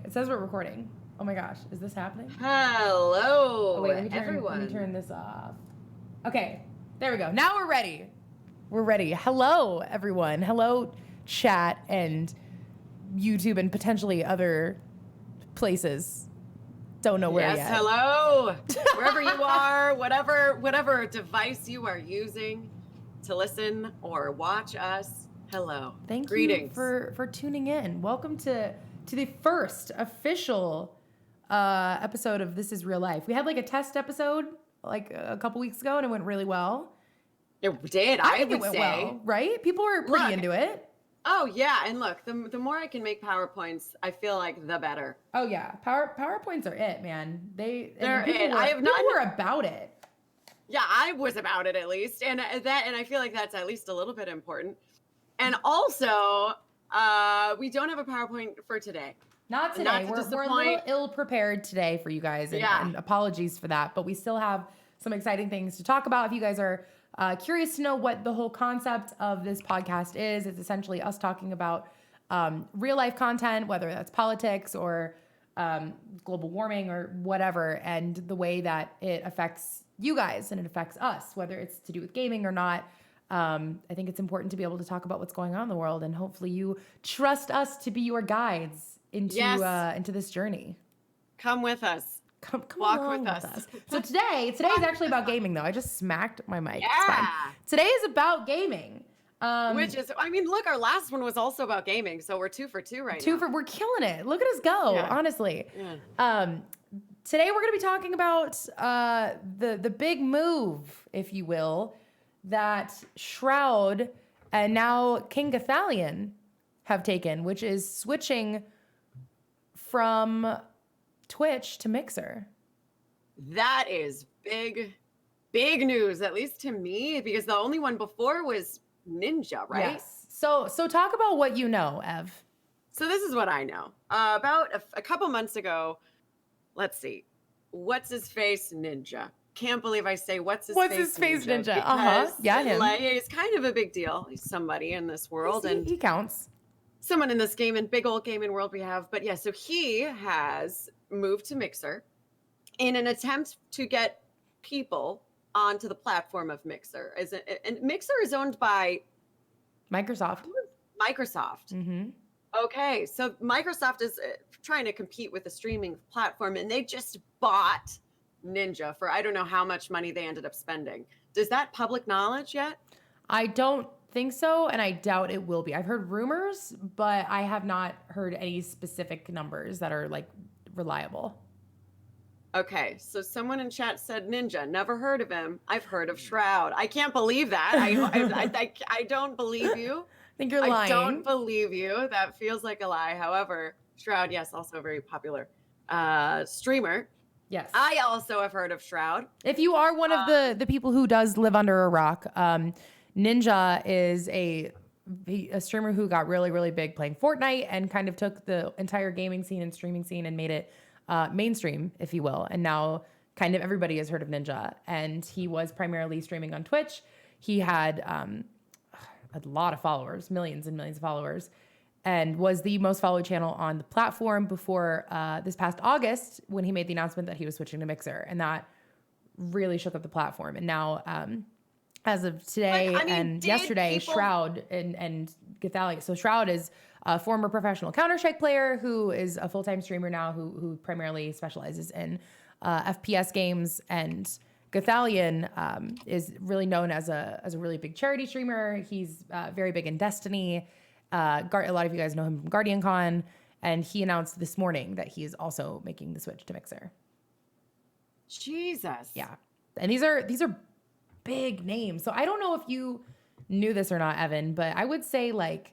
It says we're recording. Oh my gosh, is this happening? Hello, Oh, wait, everyone. Let me turn this off. Okay, there we go. Now we're ready. We're ready. Hello, everyone. Hello, chat and YouTube and potentially other places. Don't know where yet. Yes, hello. Wherever you are, whatever device you are using to listen or watch us, hello. Greetings. You for tuning in. Welcome to the first official episode of This Is Real Life. We had like a test episode like a couple weeks ago and it went really well. It did. I think it went well, right? People were pretty into it. Oh yeah, and look, the more I can make PowerPoints, I feel like the better. Oh yeah, PowerPoints are it, man. They're it. People were about it. Yeah, I was about it at least, and I feel like that's at least a little bit important. And also, we don't have a PowerPoint for today. Not today. We're a little ill-prepared today for you guys, and apologies for that. But we still have some exciting things to talk about. If you guys are curious to know what the whole concept of this podcast is, it's essentially us talking about real-life content, whether that's politics or global warming or whatever, and the way that it affects you guys and it affects us, whether it's to do with gaming or not. I think it's important to be able to talk about what's going on in the world, and hopefully you trust us to be your guides into this journey. Come with us. Come walk with us. So today is actually about gaming, though. I just smacked my mic. Yeah. It's fine. Today is about gaming. Which is, I mean, look, our last one was also about gaming, so we're 2 for 2 right now. We're killing it. Look at us go, honestly. Yeah. Today we're going to be talking about the big move, if you will, that Shroud and now King Gothalion have taken, which is switching from Twitch to Mixer. That is big news, at least to me, because the only one before was Ninja, right? Yes. So talk about what you know, Ev. So this is what I know. About a couple months ago, let's see, what's his face Ninja. Can't believe I say what's his face Ninja. Yeah, him. Like, he's kind of a big deal. He's somebody in this world, and he counts. Someone in this game and big old gaming world we have. But yeah, so he has moved to Mixer in an attempt to get people onto the platform of Mixer. And Mixer is owned by Microsoft. Mm-hmm. Okay, so Microsoft is trying to compete with the streaming platform, and they just bought Ninja for I don't know how much money they ended up spending. Does that public knowledge yet? I don't think so, and I doubt it will be. I've heard rumors, but I have not heard any specific numbers that are like reliable. Okay, so someone in chat said Ninja. Never heard of him. I've heard of Shroud. I can't believe that. I don't believe you. I think you're lying. I don't believe you. That feels like a lie. However, Shroud, yes, also a very popular streamer. Yes. I also have heard of Shroud. If you are one of the people who does live under a rock, Ninja is a streamer who got really, really big playing Fortnite and kind of took the entire gaming scene and streaming scene and made it mainstream, if you will. And now kind of everybody has heard of Ninja. And he was primarily streaming on Twitch. He had a lot of followers, millions and millions of followers, and was the most followed channel on the platform before this past August when he made the announcement that he was switching to Mixer. And that really shook up the platform. And now, as of today and yesterday, Shroud and Gothalion. So Shroud is a former professional Counter-Strike player who is a full-time streamer now who primarily specializes in FPS games. And Gothalion is really known as a really big charity streamer. He's very big in Destiny. A lot of you guys know him from Guardian Con, and he announced this morning that he is also making the switch to Mixer. Jesus. Yeah. And these are big names. So I don't know if you knew this or not, Evan, but I would say like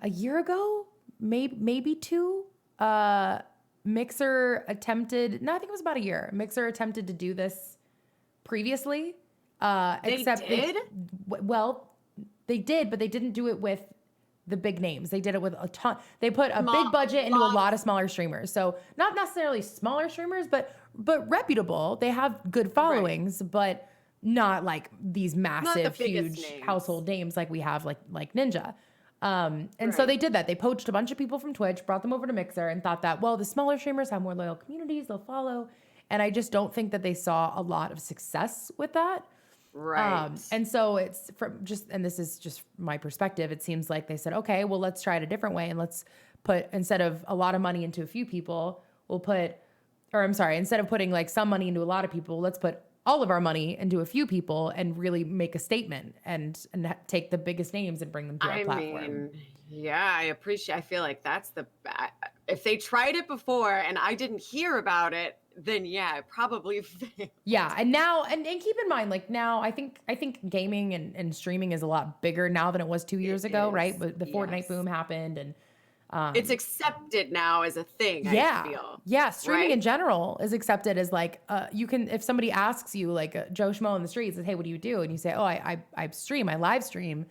a year ago, maybe 2, Mixer attempted, no, I think it was about a year. Mixer attempted to do this previously. They did? They did, but they didn't do it with the big names. They did it with a ton. They put a big budget into a lot of smaller streamers. So not necessarily smaller streamers, but reputable. They have good followings, but not like these massive, huge household names like we have, like Ninja. And so they did that. They poached a bunch of people from Twitch, brought them over to Mixer, and thought that, well, the smaller streamers have more loyal communities, they'll follow. And I just don't think that they saw a lot of success with that. Right. And so it's and this is just my perspective, it seems like they said, okay, well, let's try it a different way. And let's put, instead of a lot of money into a few people, instead of putting like some money into a lot of people, let's put all of our money into a few people and really make a statement and take the biggest names and bring them to our platform. I feel like that's if they tried it before and I didn't hear about it, then yeah, it probably failed. Yeah. And now, and keep in mind, like now I think gaming and streaming is a lot bigger now than it was 2 years ago, right? But the Fortnite boom happened, and it's accepted now as a thing. I feel. Yeah. Streaming in general is accepted as like, you can, if somebody asks you, like Joe Schmo in the street says, hey, what do you do? And you say, oh, I stream, I live stream.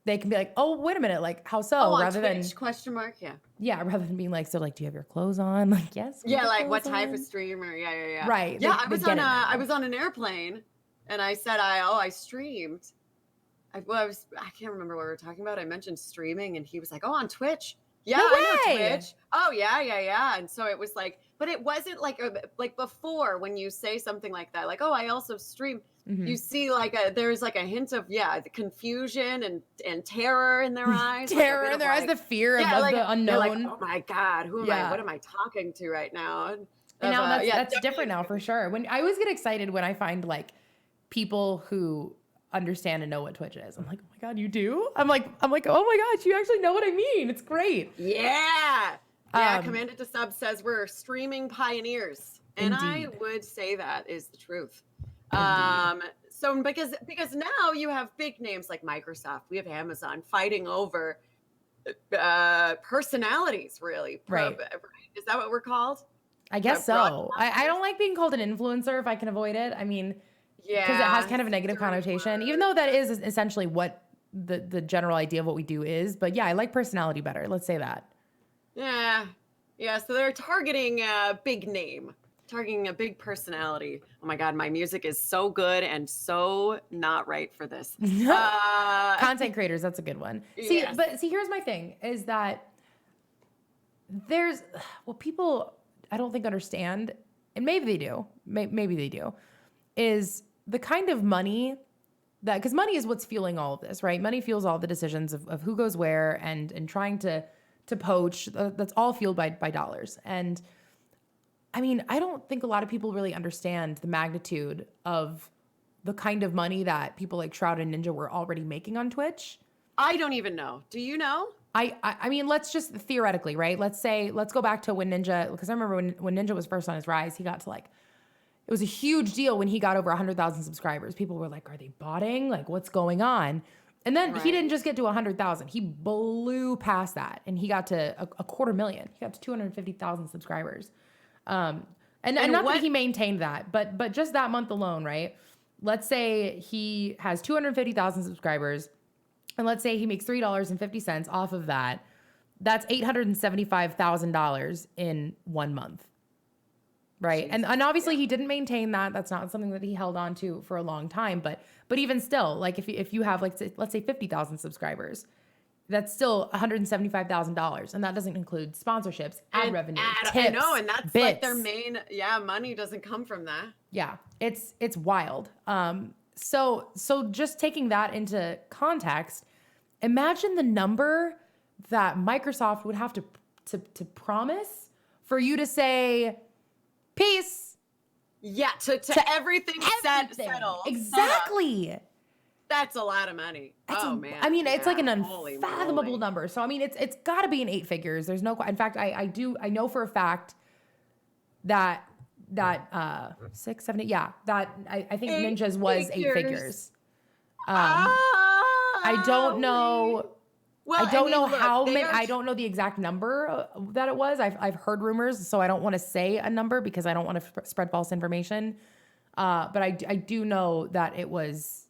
They can be like, oh, wait a minute. Like, how so? Rather than question mark. Yeah. Yeah. Rather than being like, so like, do you have your clothes on? Like, yes. Yeah. Like what type of streamer? Yeah. Right. Yeah. I was on an airplane and I said, I streamed. I can't remember what we were talking about. I mentioned streaming and he was like, oh, on Twitch. Yeah, no I know Twitch. Oh, yeah. And so it was like, but it wasn't like before when you say something like that, like, oh, I also stream. Mm-hmm. You see there's like a hint of, the confusion and terror in their eyes. Terror in their eyes, the fear of the unknown. Like, oh my God, who am I? What am I talking to right now? And now that's different now for sure. When I always get excited when I find like people who understand and know what Twitch is. I'm like, oh my God, you do? I'm like, oh my gosh, you actually know what I mean. It's great. Yeah. Commanded to Sub says we're streaming pioneers. And indeed. I would say that is the truth. So because now you have big names like Microsoft, we have Amazon fighting over personalities, really. Right. Is that what we're called? I guess so. I don't like being called an influencer if I can avoid it. I mean, because it has kind of a negative connotation, even though that is essentially what the general idea of what we do is. But yeah, I like personality better. Let's say that. Yeah. So they're targeting a big name, targeting a big personality. Oh my God, my music is so good and so not right for this. Content creators, that's a good one. See, here's my thing is that there's people I don't think understand, and maybe they do, maybe they do, is the kind of money that, because money is what's fueling all of this, right? Money fuels all the decisions of who goes where and trying to poach. That's all fueled by dollars. And I mean, I don't think a lot of people really understand the magnitude of the kind of money that people like Shroud and Ninja were already making on Twitch. I don't even know. Do you know? I mean, let's just theoretically, right? Let's go back to when Ninja, because I remember when Ninja was first on his rise, he got to like, it was a huge deal when he got over 100,000 subscribers. People were like, are they botting? Like, what's going on? And then he didn't just get to 100,000. He blew past that. And he got to a 250,000. He got to 250,000 subscribers. And not that he maintained that, but just that month alone, right? Let's say he has 250,000 subscribers. And let's say he makes $3.50 off of that. That's $875,000 in 1 month. Right. And obviously he didn't maintain that. That's not something that he held on to for a long time. But even still, like if you have like, let's say 50,000 subscribers, that's still $175,000. And that doesn't include sponsorships, ad revenue, tips, I know. And that's bits. Like their main, money doesn't come from that. Yeah. It's wild. So just taking that into context, imagine the number that Microsoft would have to promise for you to say, peace. Yeah, to everything settled. Exactly. That's a lot of money. Man. I mean, it's like an unfathomable number. So I mean, it's got to be in 8 figures. There's no. In fact, I know for a fact that 6, 7, 8. Yeah, that I think Ninja's was 8 figures. I don't know. Well, I don't know how many. I don't know the exact number that it was. I've heard rumors, so I don't want to say a number because I don't want to spread false information. But I do know that it was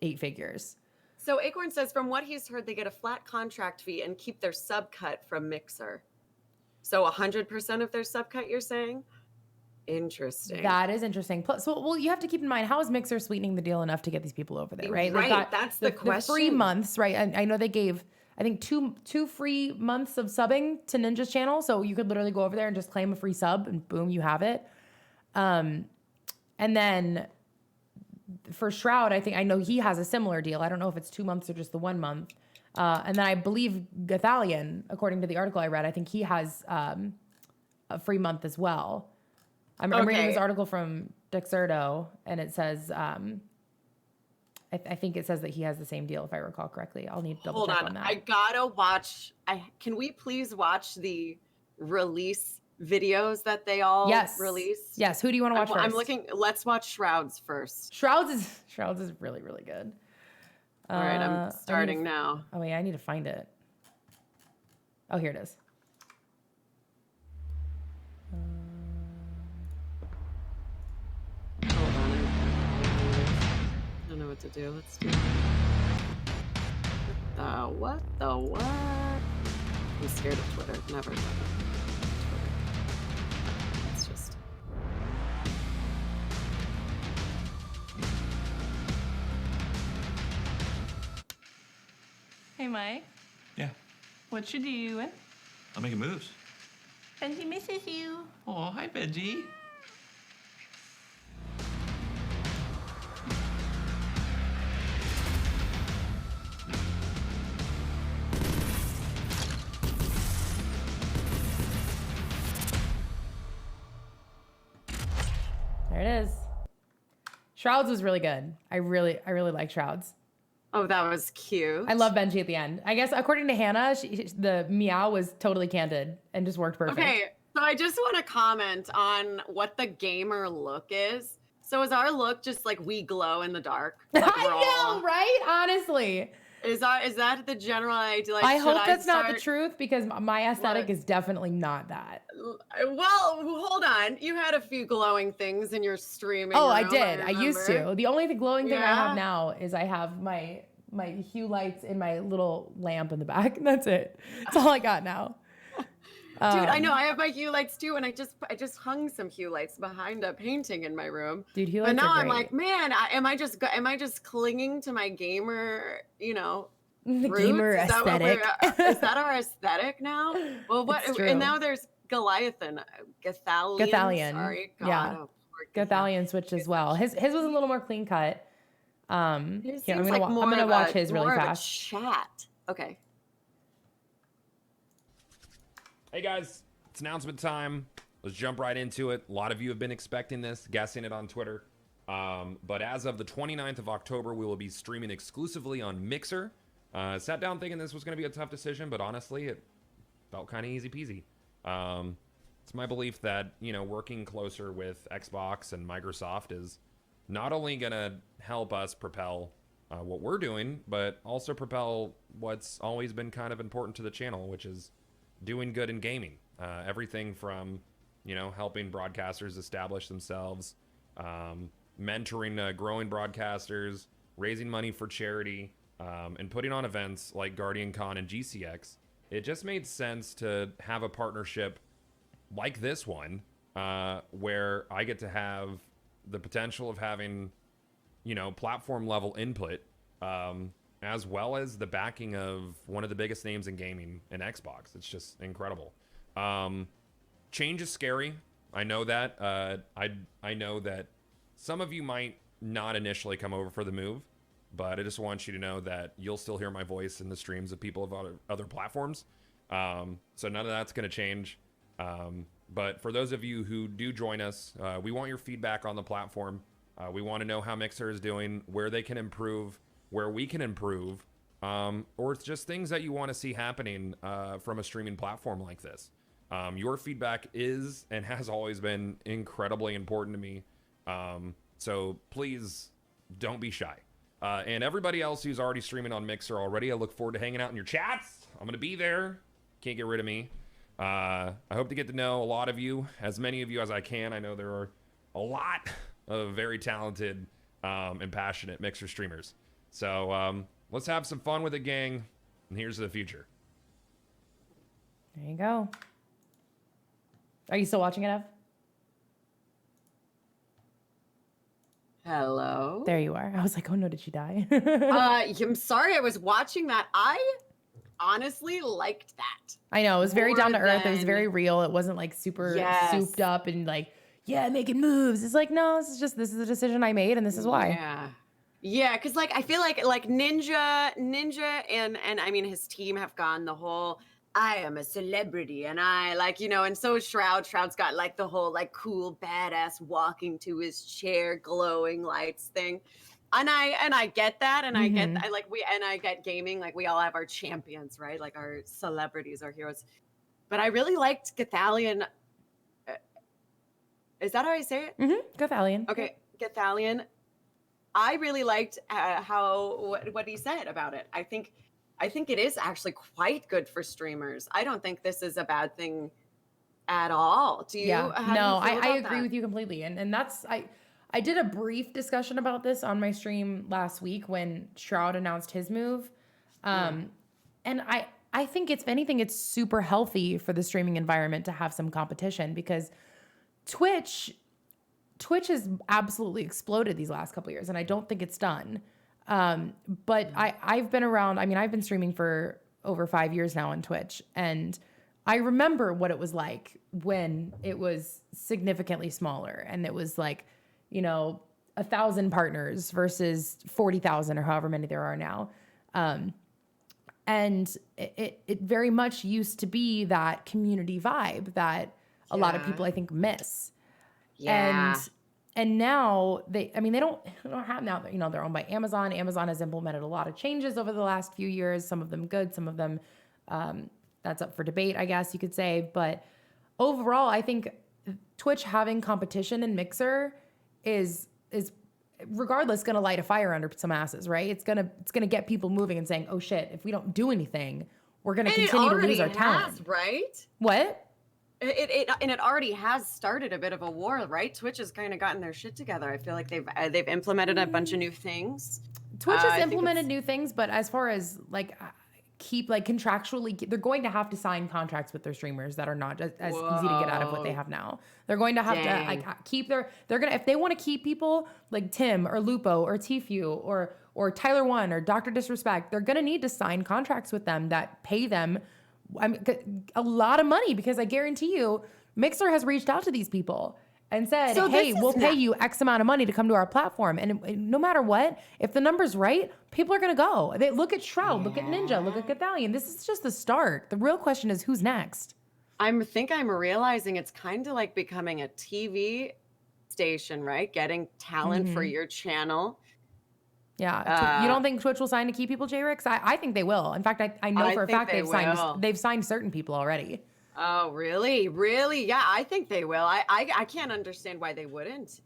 8 figures. So Acorn says, from what he's heard, they get a flat contract fee and keep their sub cut from Mixer. So 100% of their sub cut, you're saying? Interesting. That is interesting. So you have to keep in mind, how is Mixer sweetening the deal enough to get these people over there, right? Right. That's the question. The free months, right? I know they gave, I think two free months of subbing to Ninja's channel. So you could literally go over there and just claim a free sub and boom, you have it. And then for Shroud, I know he has a similar deal. I don't know if it's 2 months or just the 1 month. And then I believe Gothalion, according to the article I read, I think he has a free month as well. I'm reading this article from Dexerto, and it says, I think it says that he has the same deal, if I recall correctly. I'll need to double check on that. I gotta watch. Can we please watch the release videos that they all released? Yes. Who do you want to watch first? I'm looking. Let's watch Shrouds first. Shrouds is really, really good. All right, I'm starting now. Oh wait, I need to find it. Oh, here it is. Hold on, I don't know what to do. Let's do. What the what? I'm scared of Twitter. Never done it. It's just. Hey, Mike. Yeah, What you doing? I'm making moves. Benji misses you. Oh, hi, Benji. There it is. Shrouds was really good. I really like Shrouds. Oh, that was cute. I love Benji at the end. I guess according to Hannah, the meow was totally candid and just worked perfect. Okay, so I just want to comment on what the gamer look is. So is our look just like we glow in the dark? Like I know, right? Honestly. Is that the general idea? Like, I hope that's not the truth, because my aesthetic is definitely not that. Well, hold on. You had a few glowing things in your streaming. Oh, room, I did. I used to. The only glowing thing I have Yeah? now is I have my hue lights in my little lamp in the back. That's it. That's all I got now. Dude, I know. I have my hue lights too, and I just hung some hue lights behind a painting in my room. Dude, hue lights But now are I'm great. like, man, am I just clinging to my gamer, The roots? gamer Is that what aesthetic. is that our aesthetic now? Well, what? It's true. And now there's Gothalion. Gothalion. Sorry, God. Yeah. Oh, poor Gothalion switched as well. His was a little more clean cut. It Here, I'm seems gonna like I'm more gonna of watch a- his really more of a fast. chat. Okay. Hey guys, it's announcement time. Let's jump right into it. A lot of you have been expecting this, guessing it on Twitter. But as of the 29th of October, we will be streaming exclusively on Mixer. Sat down thinking this was going to be a tough decision, but honestly, it felt kind of easy peasy. It's my belief that, working closer with Xbox and Microsoft is not only going to help us propel what we're doing, but also propel what's always been kind of important to the channel, which is doing good in gaming. Everything from, helping broadcasters establish themselves, mentoring growing broadcasters, raising money for charity, and putting on events like Guardian Con and GCX. It just made sense to have a partnership like this one, where I get to have the potential of having, platform level input, as well as the backing of one of the biggest names in gaming in Xbox. It's just incredible. Change is scary. I know that. I know that some of you might not initially come over for the move, but I just want you to know that you'll still hear my voice in the streams of people of other platforms. So none of that's going to change. But for those of you who do join us, we want your feedback on the platform. We want to know how Mixer is doing, where they can improve, where we can improve, or it's just things that you want to see happening from a streaming platform like this. Your feedback is and has always been incredibly important to me. So please don't be shy. And everybody else who's already streaming on Mixer already, I look forward to hanging out in your chats. I'm going to be there. Can't get rid of me. I hope to get to know a lot of you, as many of you as I can. I know there are a lot of very talented and passionate Mixer streamers. So let's have some fun with it, gang. And here's to the future. There you go. Are you still watching it, Ev? Hello. There you are. I was like, oh no, did she die? I'm sorry. I was watching that. honestly liked that. I know, it was very More down to earth. It was than- very real. It wasn't like super Yes. souped up and like, yeah, making moves. It's like, no, this is a decision I made and this is why. Yeah, because like I feel like Ninja and I mean his team have gone the whole I am a celebrity and I like, you know, and so is Shroud. Shroud's got like the whole like cool badass walking to his chair, glowing lights thing. And I get that, and I get Mhm. I get gaming, like we all have our champions, right? Like our celebrities, our heroes. But I really liked Gothalion. Is that how I say it? Gothalion. Okay, Gothalion. I really liked what he said about it. I think it is actually quite good for streamers. I don't think this is a bad thing at all. Do you? Yeah. How do No, you feel I about agree that? with you completely. And that's I did a brief discussion about this on my stream last week when Shroud announced his move. And I think if anything, it's super healthy for the streaming environment to have some competition because Twitch has absolutely exploded these last couple of years, and I don't think it's done. But I've been around. I mean, I've been streaming for over 5 years now on Twitch, and I remember what it was like when it was significantly smaller, and it was like, 1,000 partners versus 40,000 or however many there are now. And it very much used to be that community vibe that a lot of people I think miss. Yeah. And now they don't have now, they're owned by Amazon. Amazon has implemented a lot of changes over the last few years, some of them good, some of them that's up for debate, I guess you could say. But overall, I think Twitch having competition in Mixer is regardless going to light a fire under some asses, right? It's going to get people moving and saying, "Oh shit, if we don't do anything, we're going to continue to lose our talent." Right? What? It already has started a bit of a war, right? Twitch has kind of gotten their shit together. I feel like they've implemented a bunch of new things. Twitch I has think implemented new things, but as far as contractually, they're going to have to sign contracts with their streamers that are not as easy to get out of what they have now. They're going to have to keep if they want to keep people like Tim or Lupo or Tfue or Tyler One or Dr. Disrespect, they're going to need to sign contracts with them that pay them a lot of money, because I guarantee you Mixer has reached out to these people and said, hey, we'll pay you X amount of money to come to our platform. And no matter what, if the number's right, people are going to go. They look at Shroud, look at Ninja, look at Gothalion. This is just the start. The real question is who's next? I'm realizing it's kind of like becoming a TV station, right? Getting talent for your channel. Yeah. You don't think Twitch will sign to keep people, J-Rix? I think they will. In fact, I know for a fact they've signed certain people already. Oh, really? Really? Yeah, I think they will. I can't understand why they wouldn't.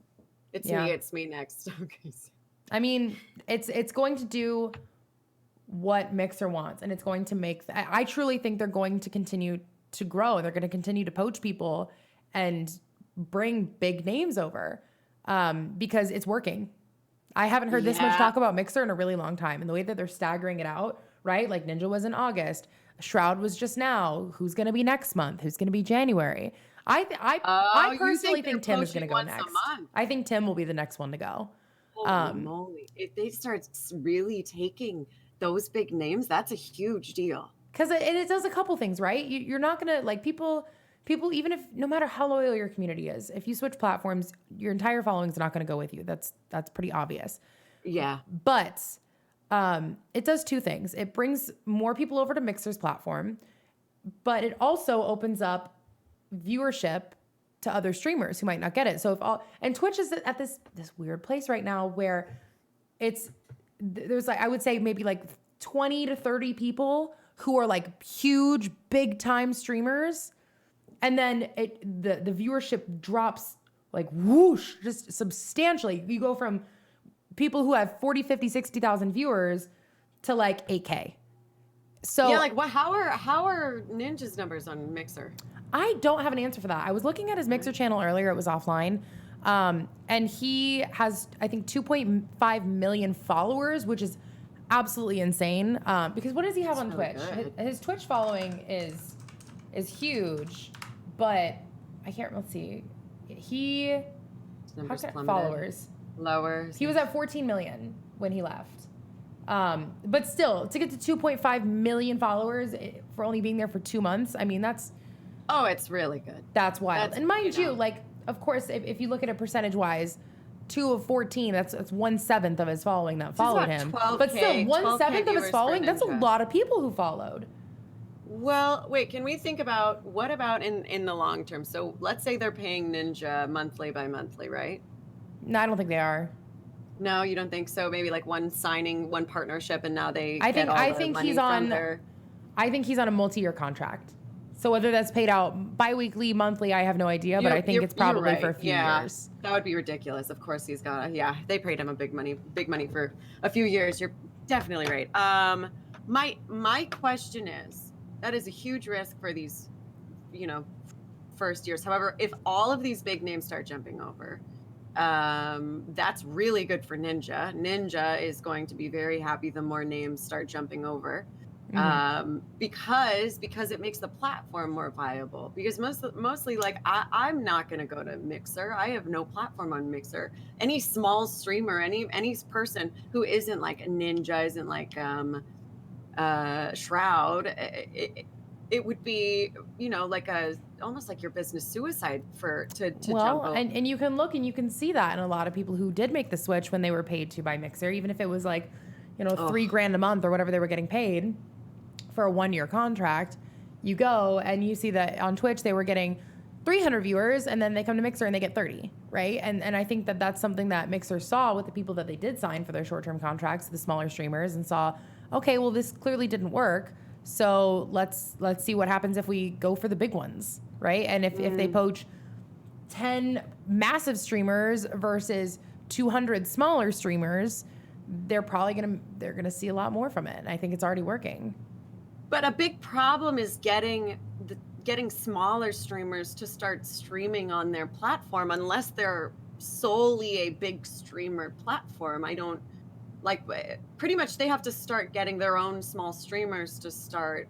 It's me next. Okay. I mean, it's going to do what Mixer wants, and it's going to make I truly think they're going to continue to grow. They're going to continue to poach people and bring big names over because it's working. I haven't heard this much talk about Mixer in a really long time, and the way that they're staggering it out, right? Like Ninja was in August, Shroud was just now. Who's going to be next month? Who's going to be January? I personally think Tim is going to go next. I think Tim will be the next one to go. Holy moly! If they start really taking those big names, that's a huge deal. Because it does a couple things, right? You're not going to people, even if no matter how loyal your community is, if you switch platforms, your entire following is not going to go with you. That's pretty obvious. Yeah. But it does two things. It brings more people over to Mixer's platform, but it also opens up viewership to other streamers who might not get it. So and Twitch is at this weird place right now where there's like, I would say maybe like 20 to 30 people who are like huge, big time streamers. And then the viewership drops like whoosh, just substantially. You go from people who have 40, 50, 60,000 viewers to like 8K. So yeah, like how are Ninja's numbers on Mixer? I don't have an answer for that. I was looking at his Mixer channel earlier. It was offline. And he has, I think, 2.5 million followers, which is absolutely insane. Because what does he have on Twitch? His Twitch following is huge, but I can't, let's see. Followers. Lower. He was at 14 million when he left. But still, to get to 2.5 million followers for only being there for 2 months, I mean, that's it's really good. wild. That's, And mind you, know. like, of course, if you look at it percentage-wise, 2 of 14, that's 1/7 of his following that followed about him. 12K, But still, 1/7 of his viewers for following, that's a Ninja. lot of people who followed. Well, wait, can we think about what about in the long term? So let's say they're paying Ninja monthly by monthly, right? No, I don't think they are. No, you don't think so? Maybe like one signing, one partnership, and now they I get think- all I the think money he's from on- their... I think he's on a multi-year contract. So whether that's paid out bi-weekly, monthly, I have no idea, but I think it's probably right. for a few years. That would be ridiculous. Of course he's got they paid him a big money for a few years. You're definitely right. My question is, that is a huge risk for these, first years. However, if all of these big names start jumping over, that's really good for Ninja. Ninja is going to be very happy the more names start jumping over. Because it makes the platform more viable. Because mostly, like, I'm not going to go to Mixer. I have no platform on Mixer. Any small streamer, any person who isn't like a Ninja, isn't like Shroud, it would be, like almost like your business suicide to jump over. And you can look and you can see that in a lot of people who did make the switch when they were paid to by Mixer, even if it was like, $3,000 a month or whatever they were getting paid for a 1-year contract. You go and you see that on Twitch they were getting 300 viewers, and then they come to Mixer and they get 30, right? And I think that that's something that Mixer saw with the people that they did sign for their short-term contracts, the smaller streamers, and saw, okay, well, this clearly didn't work. So let's see what happens if we go for the big ones, right? And if they poach 10 massive streamers versus 200 smaller streamers, they're gonna see a lot more from it. And I think it's already working. But a big problem is getting smaller streamers to start streaming on their platform, unless they're solely a big streamer platform. I don't like, pretty much they have to start getting their own small streamers to start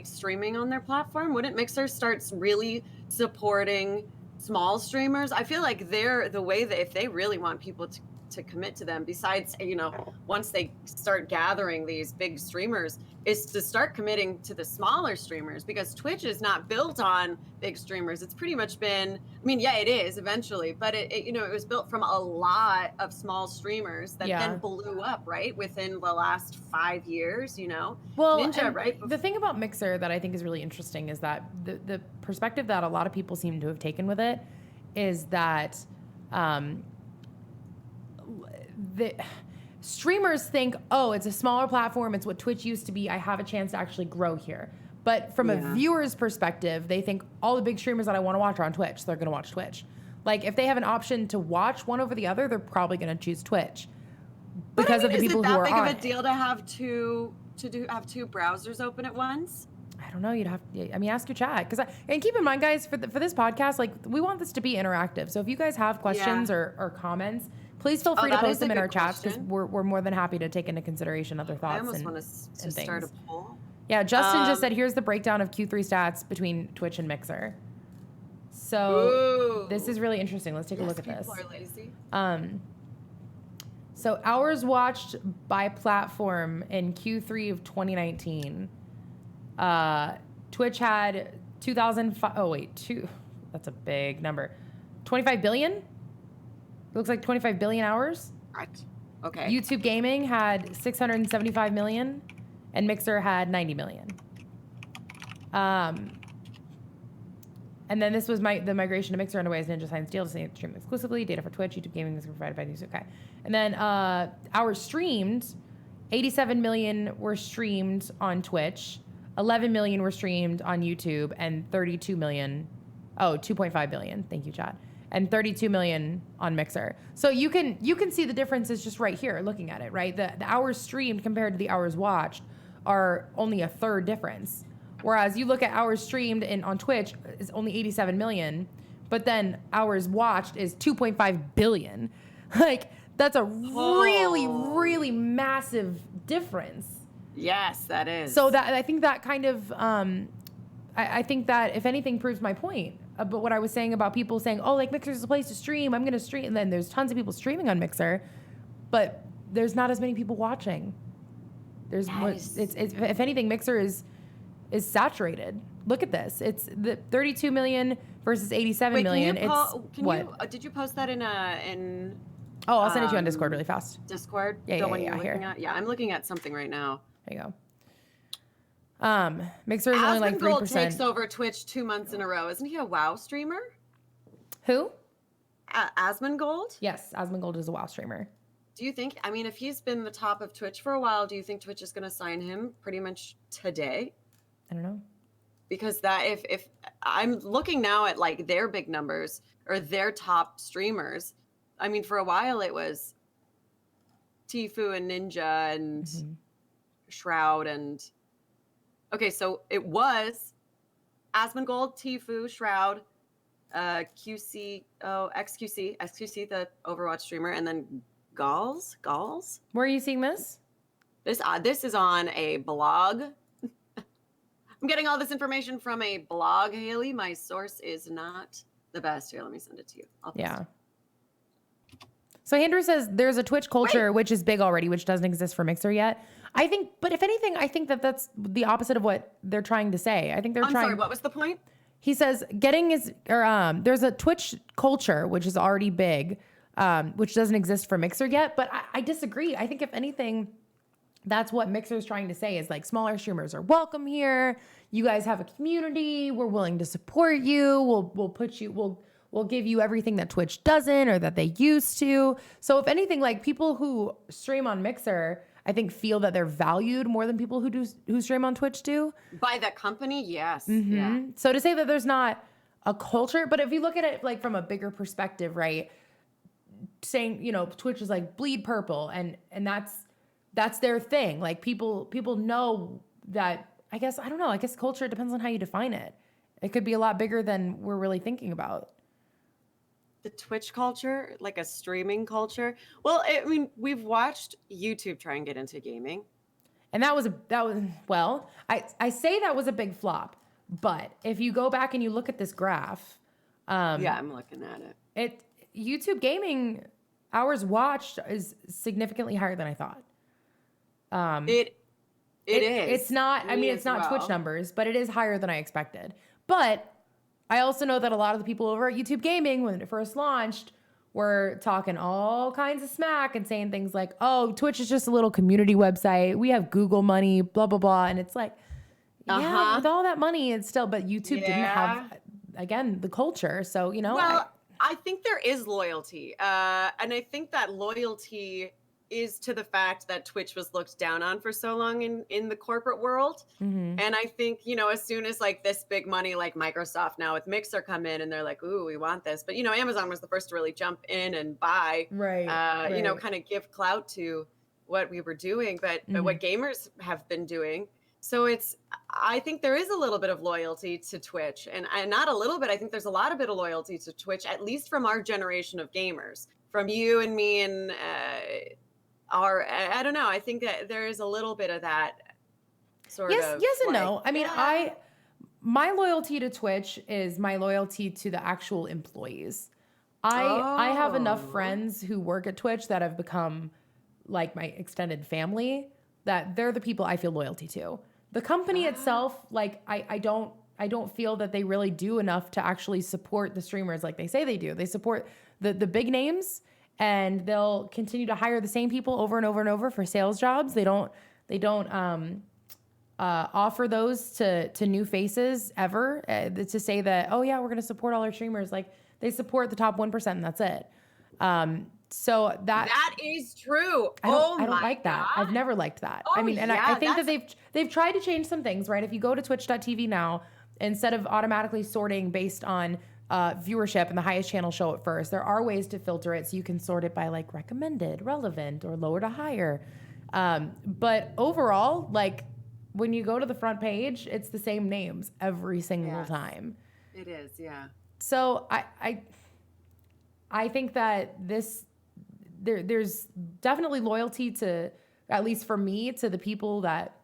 streaming on their platform. Wouldn't Mixer start really supporting small streamers? I feel like they're the way that if they really want people to commit to them, besides, once they start gathering these big streamers, is to start committing to the smaller streamers, because Twitch is not built on big streamers. It's pretty much been, it is eventually, but it was built from a lot of small streamers that then blew up, right? Within the last 5 years, Well, Ninja, right? The thing about Mixer that I think is really interesting is that the perspective that a lot of people seem to have taken with it is that, the streamers think, oh, it's a smaller platform. It's what Twitch used to be. I have a chance to actually grow here. But from a viewer's perspective, they think all the big streamers that I want to watch are on Twitch. So they're going to watch Twitch. Like, if they have an option to watch one over the other, they're probably going to choose Twitch because of the people who are on it. Is it that big of a deal to have two browsers open at once? I don't know. You'd have to, ask your chat. And keep in mind, guys, for this podcast, like, we want this to be interactive. So if you guys have questions or comments, please feel free to post them in our chats, because we're more than happy to take into consideration other thoughts. I almost want to start a poll. Yeah, Justin just said, here's the breakdown of Q3 stats between Twitch and Mixer. So this is really interesting. Let's take a look at this. People are lazy. So hours watched by platform in Q3 of 2019. Twitch had 2,005. That's a big number. 25 billion? Looks like 25 billion hours. Right. Okay. YouTube Gaming had 675 million, and Mixer had 90 million. And then this was the migration to Mixer underway as Ninja signed deal to stream exclusively. Data for Twitch, YouTube Gaming is provided by News. Okay. And then hours streamed, 87 million were streamed on Twitch, 11 million were streamed on YouTube, and 2.5 billion. Thank you, chat. And 32 million on Mixer. So you can see the differences just right here looking at it, right? The hours streamed compared to the hours watched are only a third difference. Whereas you look at hours streamed on Twitch is only 87 million, but then hours watched is 2.5 billion. Like, that's a really, really massive difference. Yes, that is. So that I think that kind of I think that, if anything, proves my point about what I was saying about people saying, oh, like, Mixer's a place to stream, I'm going to stream. And then there's tons of people streaming on Mixer. But there's not as many people watching. There's more, Yes. it's if anything, Mixer is saturated. Look at this. It's the 32 million versus 87 Wait, million. Did you post that in Oh, I'll send it to you on Discord really fast. Discord? Yeah, The yeah, one yeah, you're here. looking at? Yeah, I'm looking at something right now. There you go. Mixer is only like Asmongold 3%. takes over Twitch 2 months in a row. Isn't he a WoW streamer? Who? Asmongold? Yes, Asmongold is a WoW streamer. Do you think, I mean, if he's been the top of Twitch for a while, do you think Twitch is going to sign him pretty much today? I don't know. Because that, if I'm looking now at like their big numbers or their top streamers, I mean, for a while it was Tfue and Ninja and Shroud and, okay, so it was Asmongold, Tfue, Shroud, XQC, the Overwatch streamer, and then Galls. Where are you seeing this? This is on a blog. I'm getting all this information from a blog, Haley. My source is not the best. Here, let me send it to you. I'll post Yeah. it. So Andrew says there's a Twitch culture which is big already, which doesn't exist for Mixer yet. I think, but if anything, I think that that's the opposite of what they're trying to say. I think they're I'm trying. sorry, what was the point? He says there's a Twitch culture which is already big, which doesn't exist for Mixer yet. But I disagree. I think if anything, that's what Mixer is trying to say is like smaller streamers are welcome here. You guys have a community. We're willing to support you. We'll give you everything that Twitch doesn't or that they used to. So if anything, like people who stream on Mixer, I think feel that they're valued more than people who stream on Twitch do. By the company, yes. Mm-hmm. Yeah. So to say that there's not a culture, but if you look at it like from a bigger perspective, right? Saying, Twitch is like bleed purple and that's their thing. Like people know that, I guess culture depends on how you define it. It could be a lot bigger than we're really thinking about. The Twitch culture, like a streaming culture. Well, I mean, we've watched YouTube try and get into gaming. And I say that was a big flop, but if you go back and you look at this graph, Yeah, I'm looking at it. YouTube gaming hours watched is significantly higher than I thought. It is. It's not, Me it's as not well. Twitch numbers, but it is higher than I expected. But I also know that a lot of the people over at YouTube Gaming, when it first launched, were talking all kinds of smack and saying things like, oh, Twitch is just a little community website. We have Google money, blah, blah, blah. And it's like, yeah, with all that money, it's still, but YouTube didn't have, again, the culture. So, Well, I think there is loyalty. And I think that loyalty is to the fact that Twitch was looked down on for so long in the corporate world. Mhm. And I think, as soon as like this big money, like Microsoft now with Mixer come in and they're like, ooh, we want this. But, Amazon was the first to really jump in and buy, Right. kind of give clout to what we were doing, but what gamers have been doing. So I think there is a little bit of loyalty to Twitch and not a little bit. I think there's a lot of bit of loyalty to Twitch, at least from our generation of gamers, from you and me and, I don't know. I think that there is a little bit of that sort of. Yes and like, no. I mean, yeah. my loyalty to Twitch is my loyalty to the actual employees. I have enough friends who work at Twitch that have become like my extended family, that they're the people I feel loyalty to. The company itself, like I don't feel that they really do enough to actually support the streamers like they say they do. They support the big names, and they'll continue to hire the same people over and over and over for sales jobs. They don't offer those to new faces ever, to say that, oh yeah, we're going to support all our streamers. Like they support the top 1% and that's it. So that is true. I don't like that. I've never liked that. Oh, I mean, and yeah, I think that they've tried to change some things, right? If you go to twitch.tv now, instead of automatically sorting based on viewership and the highest channel show it first, there are ways to filter it so you can sort it by like recommended, relevant, or lower to higher. But overall, like when you go to the front page, it's the same names every single time. It is, yeah. So I think that there's definitely loyalty to, at least for me, to the people that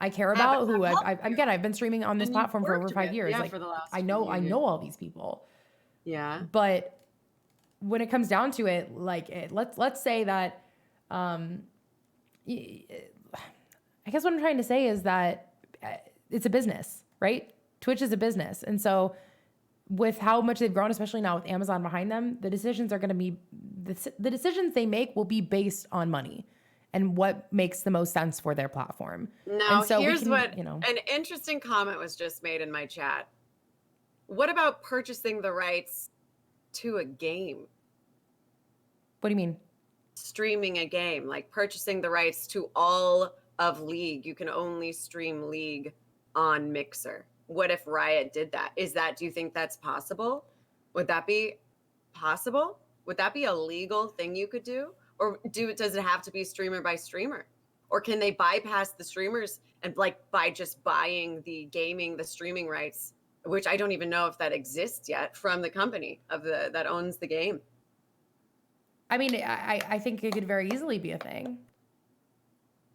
I care about, who I've been streaming on this platform for over 5 years. Yeah, like for the last I know few years. all these people. Yeah. But when it comes down to it, like let's say that I guess what I'm trying to say is that it's a business, right? Twitch is a business. And so with how much they've grown, especially now with Amazon behind them, the decisions are going to be, the decisions they make will be based on money and what makes the most sense for their platform. Now, and so here's can, what, you know, an interesting comment was just made in my chat. What about purchasing the rights to a game? what do you mean? Streaming a game, like purchasing the rights to all of League. You can only stream League on Mixer. What if Riot did that? Do you think that's possible? Would that be possible? Would that be a legal thing you could do? Or does it have to be streamer by streamer? Or can they bypass the streamers and like by just buying the streaming rights, which I don't even know if that exists yet, from the company that owns the game? I mean, I think it could very easily be a thing.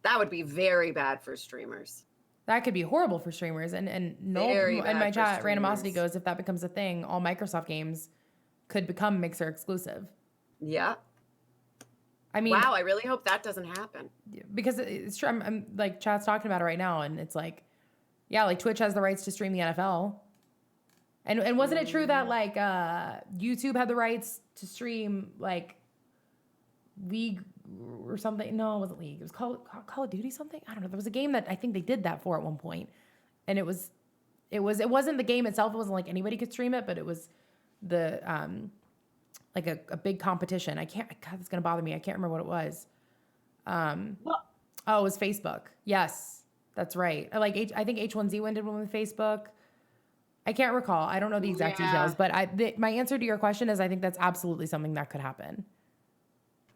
That would be very bad for streamers. That could be horrible for streamers. And no, Very in bad my for chat, Randomosity streamers. goes, if that becomes a thing, all Microsoft games could become Mixer exclusive. Yeah. I mean, Wow, I really hope that doesn't happen. because it's true. I'm like, chat's talking about it right now, and it's like, yeah, like Twitch has the rights to stream the NFL. And wasn't it true that like YouTube had the rights to stream like League or something? No, it wasn't League. It was Call of Duty something. I don't know. There was a game that I think they did that for at one point, and it wasn't the game itself. It wasn't like anybody could stream it, but it was the like a big competition. God, it's gonna bother me. I can't remember what it was. Oh, it was Facebook. Yes, that's right. I think H1Z1 did one with Facebook. I can't recall. I don't know the exact details, but my answer to your question is I think that's absolutely something that could happen.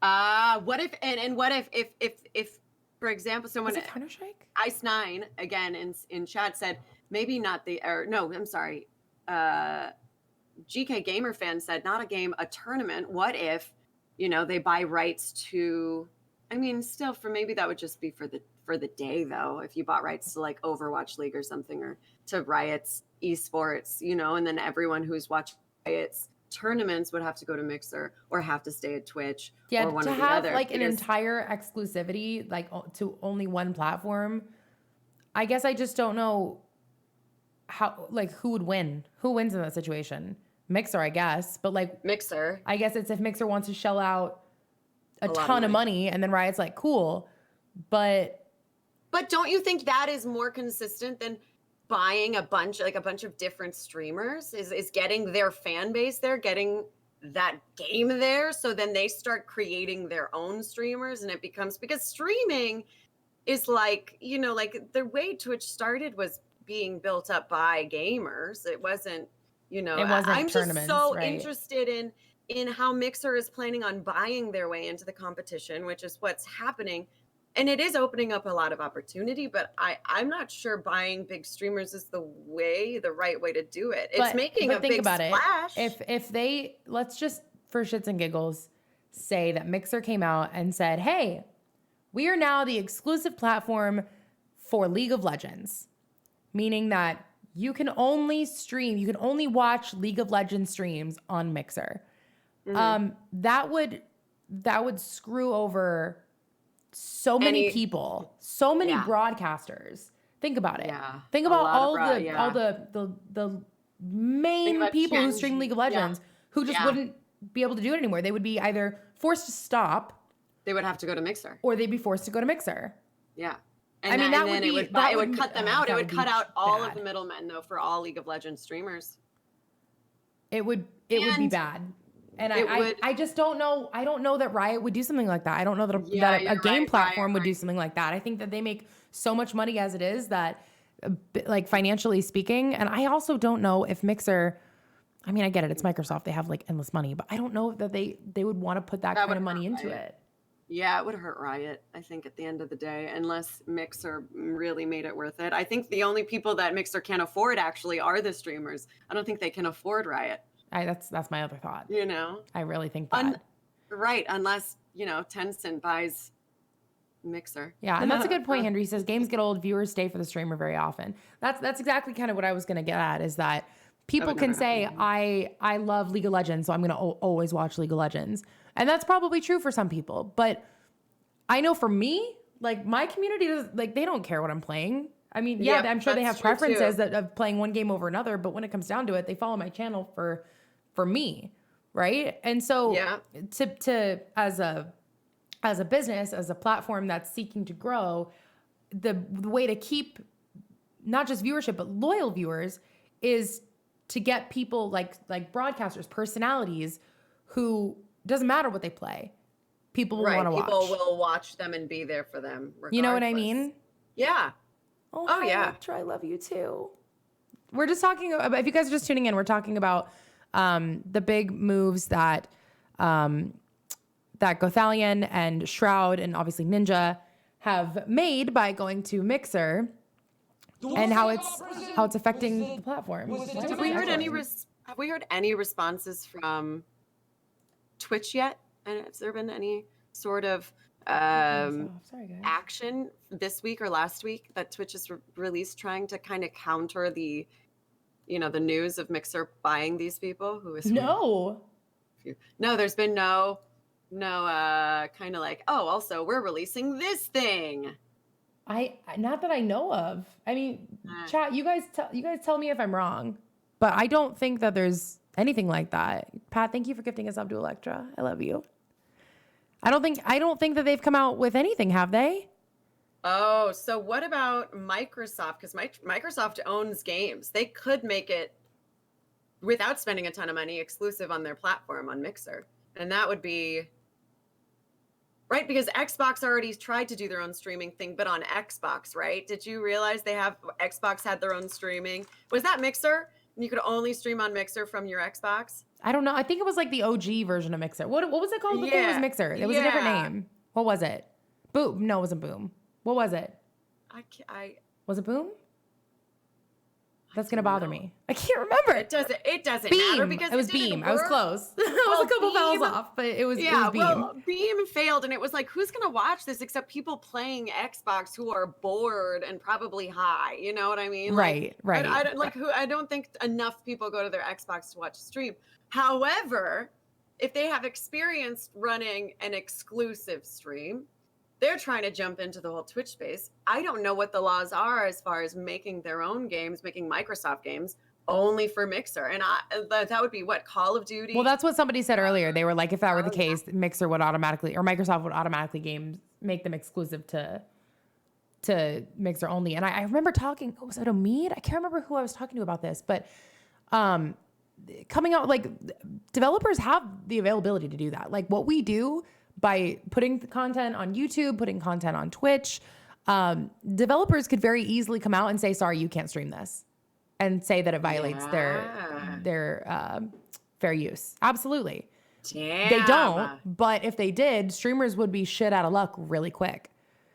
What if and what if for example someone Was it Counter-Strike? Ice9 again in chat said maybe not I'm sorry. GK Gamer fan said not a game, a tournament. What if, they buy rights to, I mean, still maybe that would just be for the day though. If you bought rights to like Overwatch League or something, or to Riot's esports, and then everyone who's watching Riot's tournaments would have to go to Mixer or have to stay at Twitch or one to or the have other. like an entire exclusivity, like to only one platform. I guess I just don't know who would win. Who wins in that situation? Mixer, I guess. But like Mixer. I guess it's if Mixer wants to shell out a lot ton of of money and then Riot's like, cool. But don't you think that is more consistent than buying a bunch of different streamers? Is getting their fan base there, getting that game there, so then they start creating their own streamers, and it becomes, because streaming is like, like the way Twitch started was being built up by gamers. It wasn't, I'm just so interested in how Mixer is planning on buying their way into the competition, which is what's happening. And it is opening up a lot of opportunity, but I'm not sure buying big streamers is the right way to do it. It's making a big splash. If they, let's just for shits and giggles say that Mixer came out and said, hey, we are now the exclusive platform for League of Legends, meaning that you can only watch League of Legends streams on Mixer. Mm-hmm. That would screw over so many people, so many broadcasters. Think about it. Yeah. Think about all the main people who stream League of Legends who just wouldn't be able to do it anymore. They would be either forced to stop. They would have to go to Mixer. Or they'd be forced to go to Mixer. Yeah. And it would cut them out. It would cut out all of the middlemen though for all League of Legends streamers. It would be bad. And I just don't know. I don't know that Riot would do something like that. I don't know that a game platform would do something like that. I think that they make so much money as it is that, like, financially speaking. And I also don't know if Mixer, I mean, I get it. It's Microsoft. They have like endless money, but I don't know that they would want to put that kind of money into it. Yeah, it would hurt Riot, I think, at the end of the day, unless Mixer really made it worth it. I think the only people that Mixer can afford actually are the streamers. I don't think they can afford Riot. That's my other thought. I really think that. Right, unless, Tencent buys Mixer. Yeah, and that's a good point, Henry. He says games get old, viewers stay for the streamer very often. That's exactly kind of what I was going to get at, is that people can say, I love League of Legends, so I'm going to always watch League of Legends. And that's probably true for some people. But I know for me, like my community does, like they don't care what I'm playing. I mean, yeah, Yep, I'm sure they that's have true, preferences too. of playing one game over another, but when it comes down to it, they follow my channel for me, right? And so Yeah. to as a business, as a platform that's seeking to grow, the way to keep not just viewership but loyal viewers is to get people like broadcasters, personalities who doesn't matter what they play, people will want Right. to People watch. will watch them and be there for them You know what I regardless. mean? Yeah. Oh, Oh, hi, yeah. Electra, I love you too. We're just talking about, if you guys are just tuning in, we're talking about the big moves that that Gothalion and Shroud and obviously Ninja have made by going to Mixer and how it's affecting the platform. Have we heard any responses from Twitch yet? And has there been any sort of Sorry, guys. action this week or last week that Twitch has released trying to kind of counter the news of Mixer buying these people who is No. no, there's been no kind of like, oh, also we're releasing this thing. Not that I know of. I mean, chat, you guys tell me if I'm wrong, but I don't think that there's anything like that. Pat, thank you for gifting us up to Electra. I love you. I don't think that they've come out with anything, have they? Oh, so what about Microsoft? Because Microsoft owns games. They could make it without spending a ton of money exclusive on their platform on Mixer. And that would be right, because Xbox already tried to do their own streaming thing, but on Xbox, right? Did you realize Xbox had their own streaming? Was that Mixer? And you could only stream on Mixer from your Xbox? I don't know. I think it was like the OG version of Mixer. What was it called before it was Yeah, Mixer? It was a different yeah. name. What was it? Boom. No, it wasn't Boom. What was it? Was it Boom? That's gonna don't bother know. me. I can't remember. It doesn't Beam. matter because It was didn't Beam. I was work. close. I was a couple Beam- vowels off, but it was Beam. Well, Beam failed, and it was like, who's gonna watch this except people playing Xbox who are bored and probably high? You know what I mean? Right. I don't think enough people go to their Xbox to watch a stream. However, if they have experience running an exclusive stream, they're trying to jump into the whole Twitch space. I don't know what the laws are as far as making their own games, making Microsoft games only for Mixer. And that would be what, Call of Duty? Well, that's what somebody said earlier. They were like, if that were the case, Mixer would automatically, or Microsoft would automatically make them exclusive to Mixer only. And I remember talking, was it Omid? I can't remember who I was talking to about this, but coming out, like, developers have the availability to do that. Like what we do by putting content on YouTube, putting content on Twitch, developers could very easily come out and say, sorry, you can't stream this, and say that it violates their fair use. Absolutely. Damn. They don't, but if they did, streamers would be shit out of luck really quick.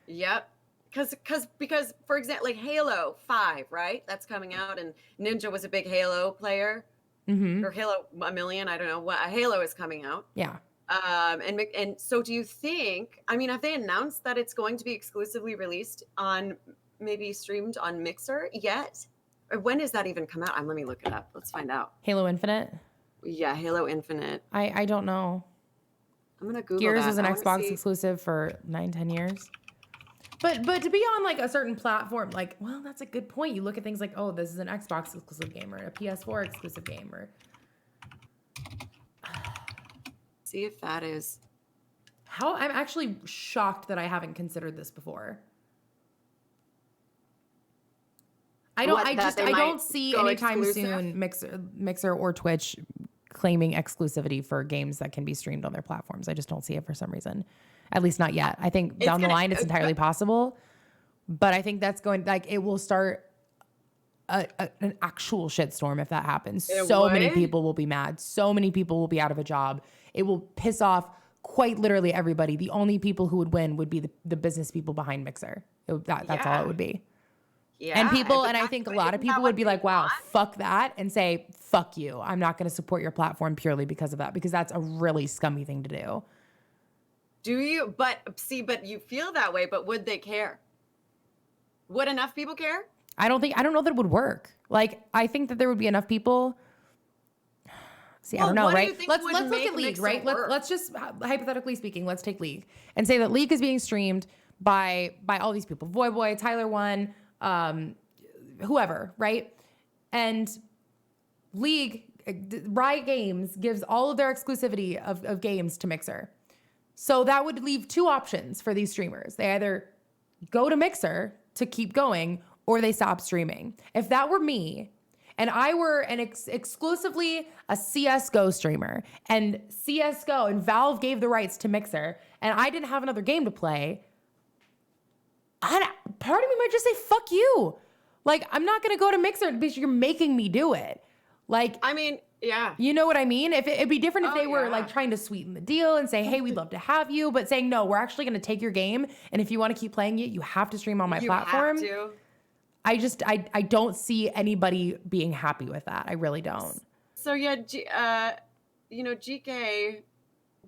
Yep. Because for example, like Halo 5, right? That's coming out, and Ninja was a big Halo player. Mm-hmm. Or Halo a million, I don't know what. Halo is coming out. Yeah. And so do you think, I mean, have they announced that it's going to be exclusively released on, maybe streamed on Mixer yet? Or when does that even come out? Let me look it up. Let's find out. Halo Infinite? Yeah, Halo Infinite. I don't know. I'm going to Google Gears that. was an I wanna Xbox see. exclusive for 9-10 years. But to be on like a certain platform, like, well, that's a good point. You look at things like, oh, this is an Xbox exclusive game or a PS4 exclusive game, or See if that is. how. I'm actually shocked that I haven't considered this before. I don't see go anytime exclusive? soon Mixer or Twitch claiming exclusivity for games that can be streamed on their platforms. I just don't see it for some reason. At least not yet. I think down the line it's entirely possible, but I think that's going, like, it will start an actual shitstorm if that happens. So many people will be mad. So many people will be out of a job. It will piss off quite literally everybody. The only people who would win would be the business people behind Mixer. That's all it would be. Yeah. And I think a lot of people would be like, wow, fuck that, and say, fuck you. I'm not going to support your platform purely because of that, because that's a really scummy thing to do. Do you? But you feel that way, but would they care? Would enough people care? I don't know that it would work. Like, I think that there would be enough people. See, I don't know, what do right? you think Let's would look make at League, Mixer right? work? Let's just hypothetically speaking, let's take League and say that League is being streamed by all these people, Voyboy, Tyler One, whoever, right? And League, Riot Games gives all of their exclusivity of games to Mixer. So that would leave two options for these streamers. They either go to Mixer to keep going or they stop streaming. If that were me and I were an exclusively a CSGO streamer and CSGO and Valve gave the rights to Mixer and I didn't have another game to play, part of me might just say, fuck you. Like, I'm not going to go to Mixer because you're making me do it. Like, I mean, yeah. you know what I mean? If it'd be different if Oh, they were yeah. like trying to sweeten the deal and say, hey, we'd love to have you, but saying, no, we're actually going to take your game. And if you want to keep playing it, you have to stream on my You platform. have to. I don't see anybody being happy with that. I really don't. So yeah, GK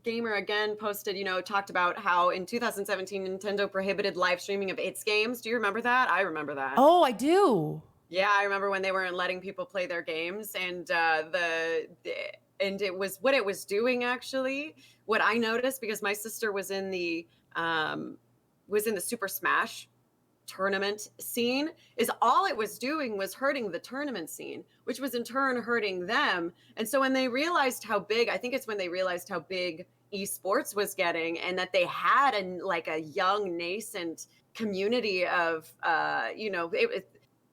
Gamer again posted, talked about how in 2017 Nintendo prohibited live streaming of its games. Do you remember that? I remember that. Oh, I do. Yeah, I remember when they weren't letting people play their games, and and it was what it was doing actually. What I noticed, because my sister was in the Super Smash tournament scene, is all it was doing was hurting the tournament scene, which was in turn hurting them. And so when they realized how big, I think it's when they realized how big esports was getting, and that they had a young nascent community of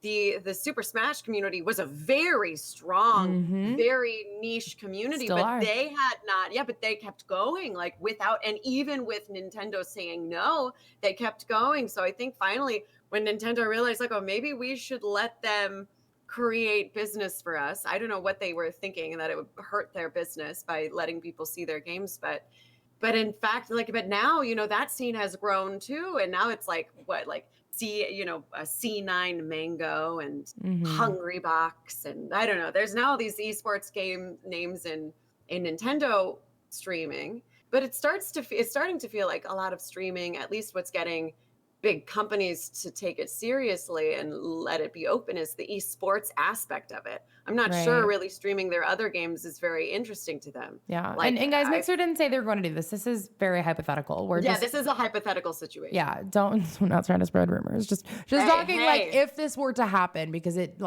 the Super Smash community was a very strong, very niche community, Still but are. they had not, but they kept going and even with Nintendo saying no, they kept going. So I think finally when Nintendo realized maybe we should let them create business for us. I don't know what they were thinking, and that it would hurt their business by letting people see their games, but in fact, but now, that scene has grown too. And now it's a C9 Mango and Hungry Box. And I don't know, there's now these esports game names in Nintendo streaming, but it's starting to feel like a lot of streaming, at least what's getting big companies to take it seriously and let it be open, is the esports aspect of it. I'm not sure really streaming their other games is very interesting to them. Yeah. And guys, Mixer didn't say they were going to do this. This is very hypothetical. This is a hypothetical situation. Yeah. We're not trying to spread rumors. Just talking if this were to happen, because it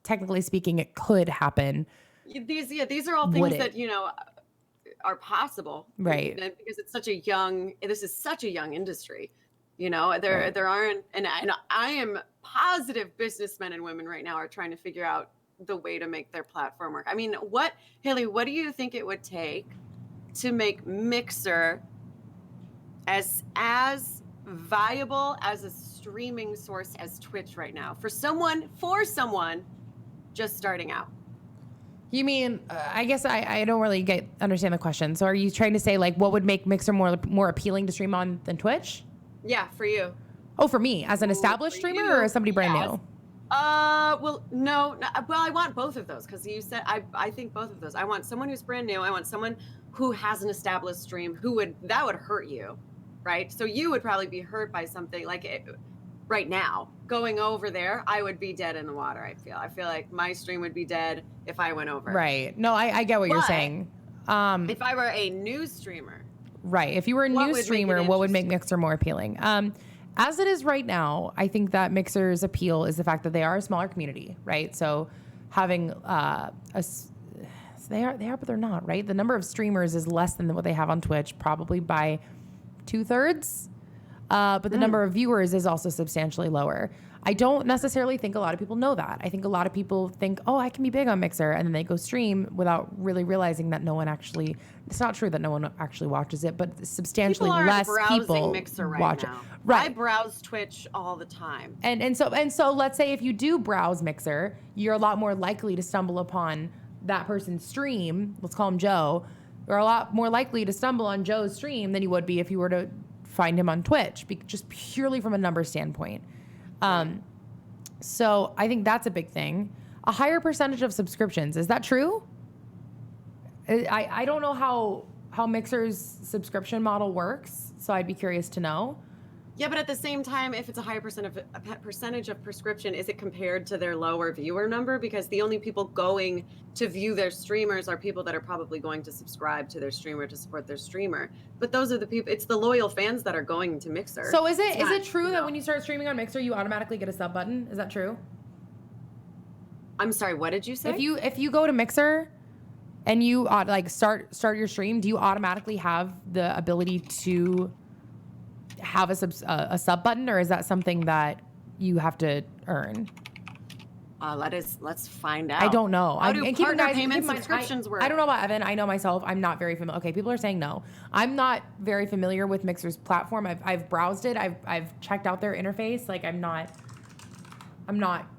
technically speaking, it could happen. These are all things that, are possible. Right. Because this is such a young industry. There aren't, and I am positive businessmen and women right now are trying to figure out the way to make their platform work. I mean, Haley, what do you think it would take to make Mixer as viable as a streaming source as Twitch right now for someone just starting out? You mean, I guess I don't really understand the question. So are you trying to say what would make Mixer more appealing to stream on than Twitch? Yeah, for you. Oh, for me, as an established streamer or as somebody brand new? Well, no. Well, I want both of those, because you said I think both of those. I want someone who's brand new. I want someone who has an established stream that would hurt you, right? So you would probably be hurt by something right now. Going over there, I would be dead in the water. I feel like my stream would be dead if I went over. Right. No, I get what you're saying. If I were a new streamer. Right. If you were a new streamer, what would make Mixer more appealing? As it is right now, I think that Mixer's appeal is the fact that they are a smaller community, right? So having they are, but they're not, right? The number of streamers is less than what they have on Twitch, probably by 2/3. But the number of viewers is also substantially lower. I don't necessarily think a lot of people know that. I think a lot of people think, oh, I can be big on Mixer, and then they go stream without really realizing that it's not true that no one actually watches it, but substantially less people Mixer watch now. it. Right. I browse Twitch all the time. And so let's say if you do browse Mixer, you're a lot more likely to stumble upon that person's stream. Let's call him Joe. You're a lot more likely to stumble on Joe's stream than you would be if you were to find him on Twitch, just purely from a number standpoint. So I think that's a big thing. A higher percentage of subscriptions. Is that true? I don't know how Mixer's subscription model works, so I'd be curious to know. Yeah, but at the same time, if it's a higher percentage of prescription, is it compared to their lower viewer number? Because the only people going to view their streamers are people that are probably going to subscribe to their streamer to support their streamer. But those are the people. It's the loyal fans that are going to Mixer. So is It's not, it true you that know. when you start streaming on Mixer, you automatically get a sub button? Is that true? I'm sorry. What did you say? If you go to Mixer and you like start your stream, do you automatically have the ability to have a sub button, or is that something that you have to earn? Let's find out. I don't know. How do and keep in partner mind- keep payment in mind, subscriptions work? I don't know about Evan. I know myself. I'm not very familiar. Okay, people are saying no. I'm not very familiar with Mixer's platform. I've browsed it. I've checked out their interface. Like I'm not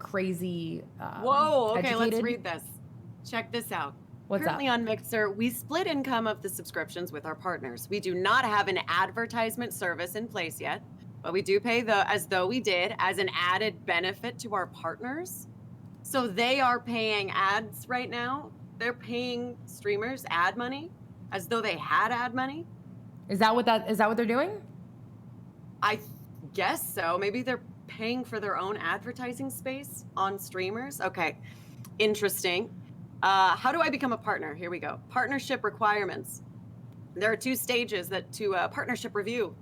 crazy. Whoa. Okay, educated. let's read this. Check this out. What's Currently up? on Mixer, we split income of the subscriptions with our partners. We do not have an advertisement service in place yet, but we do pay as though we did as an added benefit to our partners. So they are paying ads right now. They're paying streamers ad money as though they had ad money. Is that what they're doing? I guess so. Maybe they're paying for their own advertising space on streamers. Okay, interesting. How do I become a partner? Here we go. Partnership requirements. There are 2 stages to partnership review.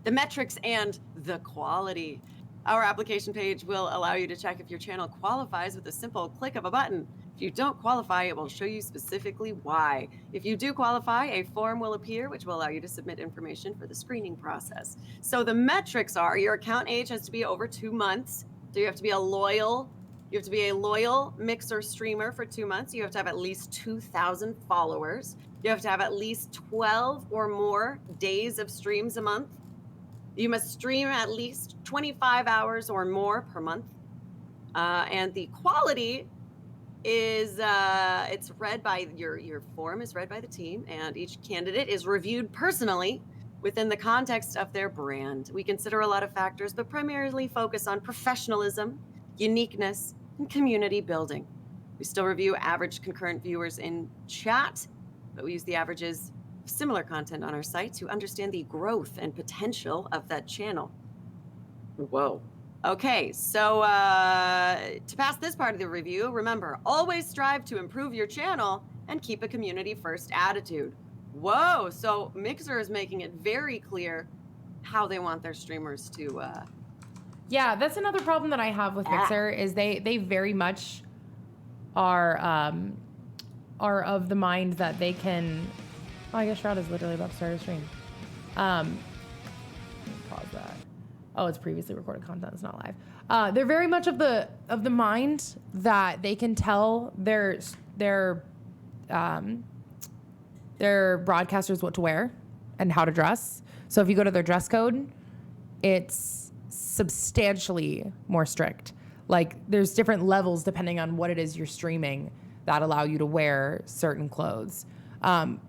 The metrics and the quality. Our application page will allow you to check if your channel qualifies with a simple click of a button. If you don't qualify, it will show you specifically why. If you do qualify, a form will appear, which will allow you to submit information for the screening process. So the metrics are your account age has to be over 2 months. So you have to be a loyal Mixer streamer for 2 months. You have to have at least 2,000 followers. You have to have at least 12 or more days of streams a month. You must stream at least 25 hours or more per month. And the quality is it's read by your form is read by the team, and each candidate is reviewed personally within the context of their brand. We consider a lot of factors, but primarily focus on professionalism, uniqueness, and community building. We still review average concurrent viewers in chat, but we use the averages of similar content on our site to understand the growth and potential of that channel. Whoa. Okay, so to pass this part of the review, remember, always strive to improve your channel and keep a community-first attitude. Whoa, so Mixer is making it very clear how they want their streamers to... Yeah, that's another problem that I have with Mixer is they very much are of the mind that they can. Oh, I guess Shroud is literally about to start a stream. Pause that. Oh, it's previously recorded content. It's not live. They're very much of the mind that they can tell their broadcasters what to wear and how to dress. So if you go to their dress code, it's substantially more strict. Like there's different levels depending on what it is you're streaming that allow you to wear certain clothes. And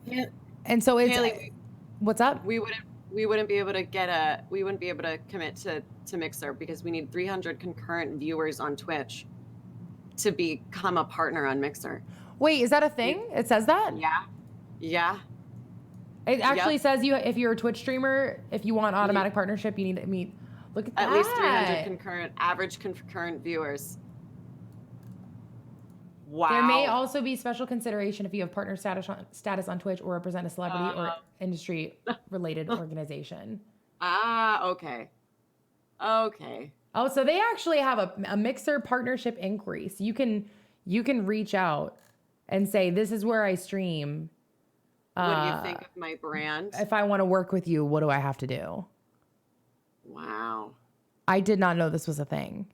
so it's Haley, what's up? we wouldn't be able to commit to Mixer because we need 300 concurrent viewers on Twitch to become a partner on Mixer. Wait, is that a thing? It says that? Yeah. It actually says if you're a Twitch streamer, if you want automatic partnership, you need to meet. Look at that. At least 300 average concurrent viewers. Wow. There may also be special consideration if you have partner status on Twitch or represent a celebrity or industry-related organization. Okay. Oh, so they actually have a Mixer partnership inquiry. So you can reach out and say, this is where I stream. What do you think of my brand? If I want to work with you, what do I have to do? Wow. I did not know this was a thing.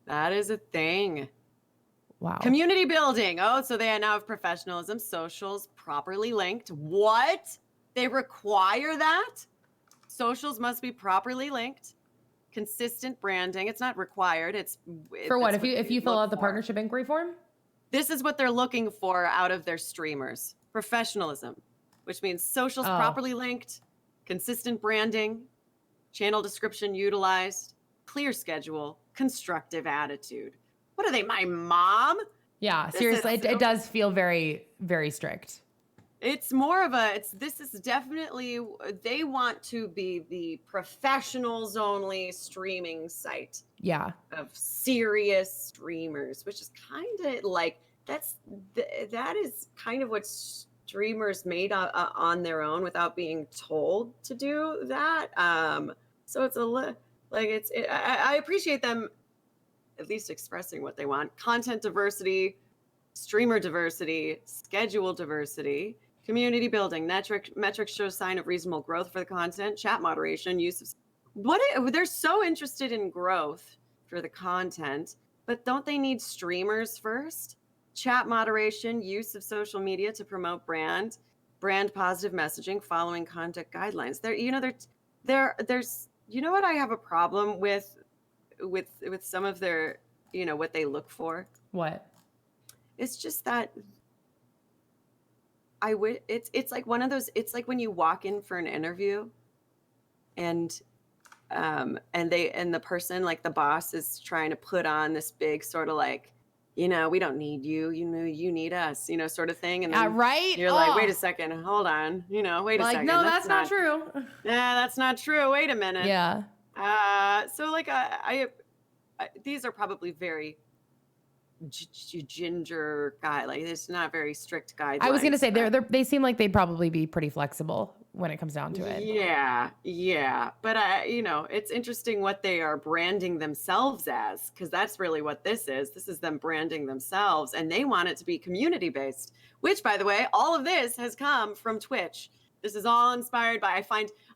That is a thing. Wow. Community building. Oh, so they now have professionalism, socials properly linked. What? They require that? Socials must be properly linked. Consistent branding. It's not required. For what? If you fill out the for. partnership inquiry form? This is what they're looking for out of their streamers. Professionalism, which means socials properly linked, consistent branding, channel description utilized, clear schedule, constructive attitude. What are they, my mom? Yeah, seriously, it does feel very, very strict. It's more of this is definitely, they want to be the professionals only streaming site Yeah. of serious streamers, which is kind of like, that is kind of what streamers made on their own without being told to do that. So it's I appreciate them at least expressing what they want. Content diversity, streamer diversity, schedule diversity, community building, metrics show sign of reasonable growth for the content, chat moderation, use of they're so interested in growth for the content, but don't they need streamers first? Chat moderation, use of social media to promote brand positive messaging, following content guidelines. There's what I have a problem with some of their, what they look for. What? It's just that it's like one of those, it's like when you walk in for an interview and the person, like the boss, is trying to put on this big sort of like, we don't need you, you need us, sort of thing. And then right? you're like, wait a second, hold on, wait a second. No, that's not true. Yeah, that's not true. Wait a minute. Yeah. So like these are probably very ginger guy, like it's not very strict guidelines. I was gonna say they seem like they'd probably be pretty flexible when it comes down to it. Yeah, but it's interesting what they are branding themselves as, because that's really what this is. This is them branding themselves, and they want it to be community based. Which, by the way, all of this has come from Twitch. This is all inspired by.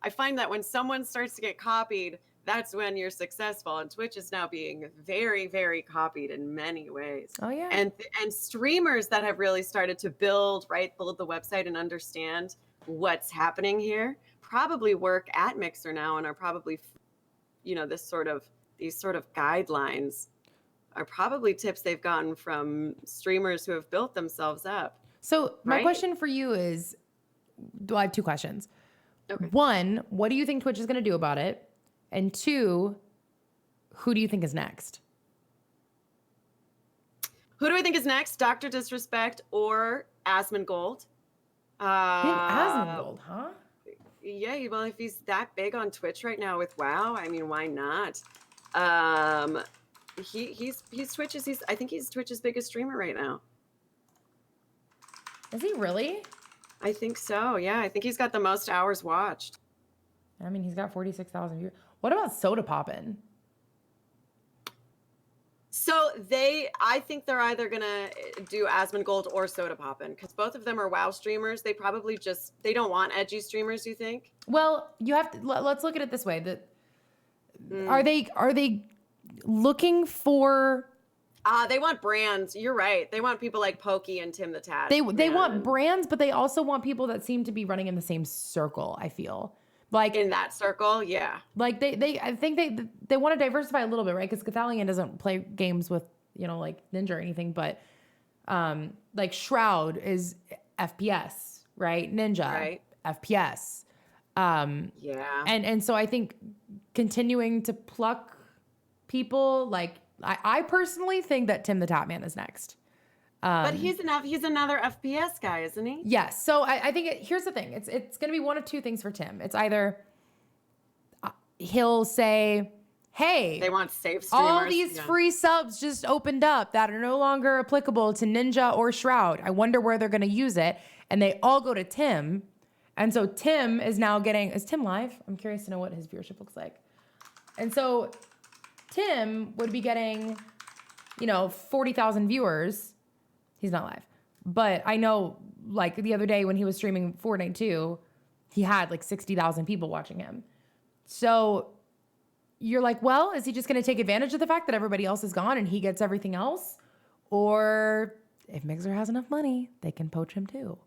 I find that when someone starts to get copied, that's when you're successful. And Twitch is now being very, very copied in many ways. Oh yeah. And streamers that have really started to build the website and understand what's happening here probably work at Mixer now and are probably, these sort of guidelines are probably tips they've gotten from streamers who have built themselves up. So my right? question for you is, I have two questions. Okay. One, what do you think Twitch is going to do about it? And two, who do you think is next? Who do I think is next? Dr. Disrespect or Asmongold? Asmongold, huh? Yeah, well, if he's that big on Twitch right now with WoW, I mean, why not? He's Twitch's. I think he's Twitch's biggest streamer right now. Is he really? I think so. Yeah, I think he's got the most hours watched. I mean, he's got 46,000 viewers. What about Soda Poppin'? So I think they're either gonna do Asmongold or Soda Poppin', because both of them are WoW streamers. They probably they don't want edgy streamers. You think? Well, you have to. Let's look at it this way. Are they looking for? They want brands. You're right. They want people like Pokey and Tim the Tat. They want brands, but they also want people that seem to be running in the same circle. I feel. Like in that circle, yeah. Like I think they want to diversify a little bit, right? Because Gothalion doesn't play games with like Ninja or anything, but like Shroud is FPS, right? Ninja, right. FPS. Yeah. And so I think continuing to pluck people, like I personally think that Tim the Tatman is next. But he's another FPS guy, isn't he? Yes. So I think here's the thing. It's going to be one of two things for Tim. It's either he'll say, hey, they want safe streamers. All these free subs just opened up that are no longer applicable to Ninja or Shroud. I wonder where they're going to use it. And they all go to Tim. And so Tim is now is Tim live? I'm curious to know what his viewership looks like. And so Tim would be getting, 40,000 viewers. He's not live. But I know, like, the other day when he was streaming Fortnite 2, he had, like, 60,000 people watching him. So you're like, well, is he just going to take advantage of the fact that everybody else is gone and he gets everything else? Or if Mixer has enough money, they can poach him too.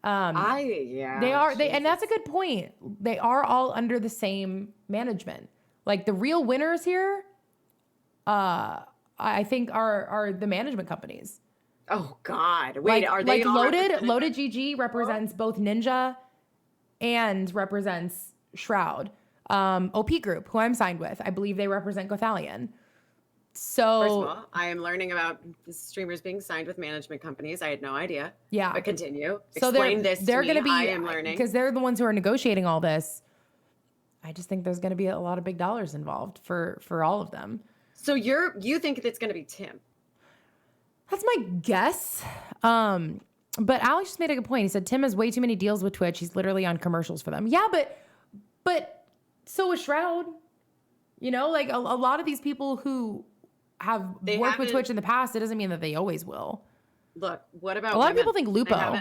They are. And that's a good point. They are all under the same management. Like, the real winners here, I think, are the management companies. Oh God! Wait, are they Loaded GG represents both Ninja and represents Shroud. OP Group, who I'm signed with, I believe they represent Gothalion. So First of all, I am learning about streamers being signed with management companies. I had no idea. yeah. But continue. So Explain this they're to going to me. be, I am learning. because they're the ones who are negotiating all this. I just think there's going to be a lot of big dollars involved for all of them. So you think it's going to be Tim? That's my guess. But Alex just made a good point. He said Tim has way too many deals with Twitch. He's literally on commercials for them. Yeah, but so is Shroud. You know, like a lot of these people who have worked with Twitch in the past, it doesn't mean that they always will. Look, what about A lot women? of people think Lupo.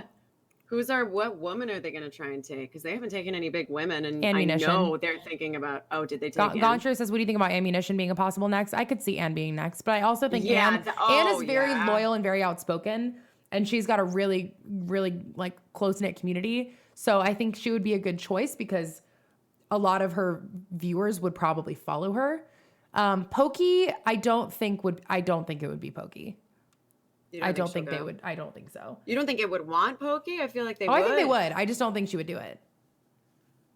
What woman are they going to try and take? Because they haven't taken any big women, and Ammunition. I know they're thinking about. Oh, did they take? Ann? Goncher says, "What do you think about Ammunition being a possible next?" I could see Ann being next, but I also think Ann is very loyal and very outspoken, and she's got a really, really like close knit community. So I think she would be a good choice because a lot of her viewers would probably follow her. Pokey, I don't think it would be Pokey. I don't think they would. I don't think so. You don't think it would want Pokey? I feel like they would. I think they would. I just don't think she would do it.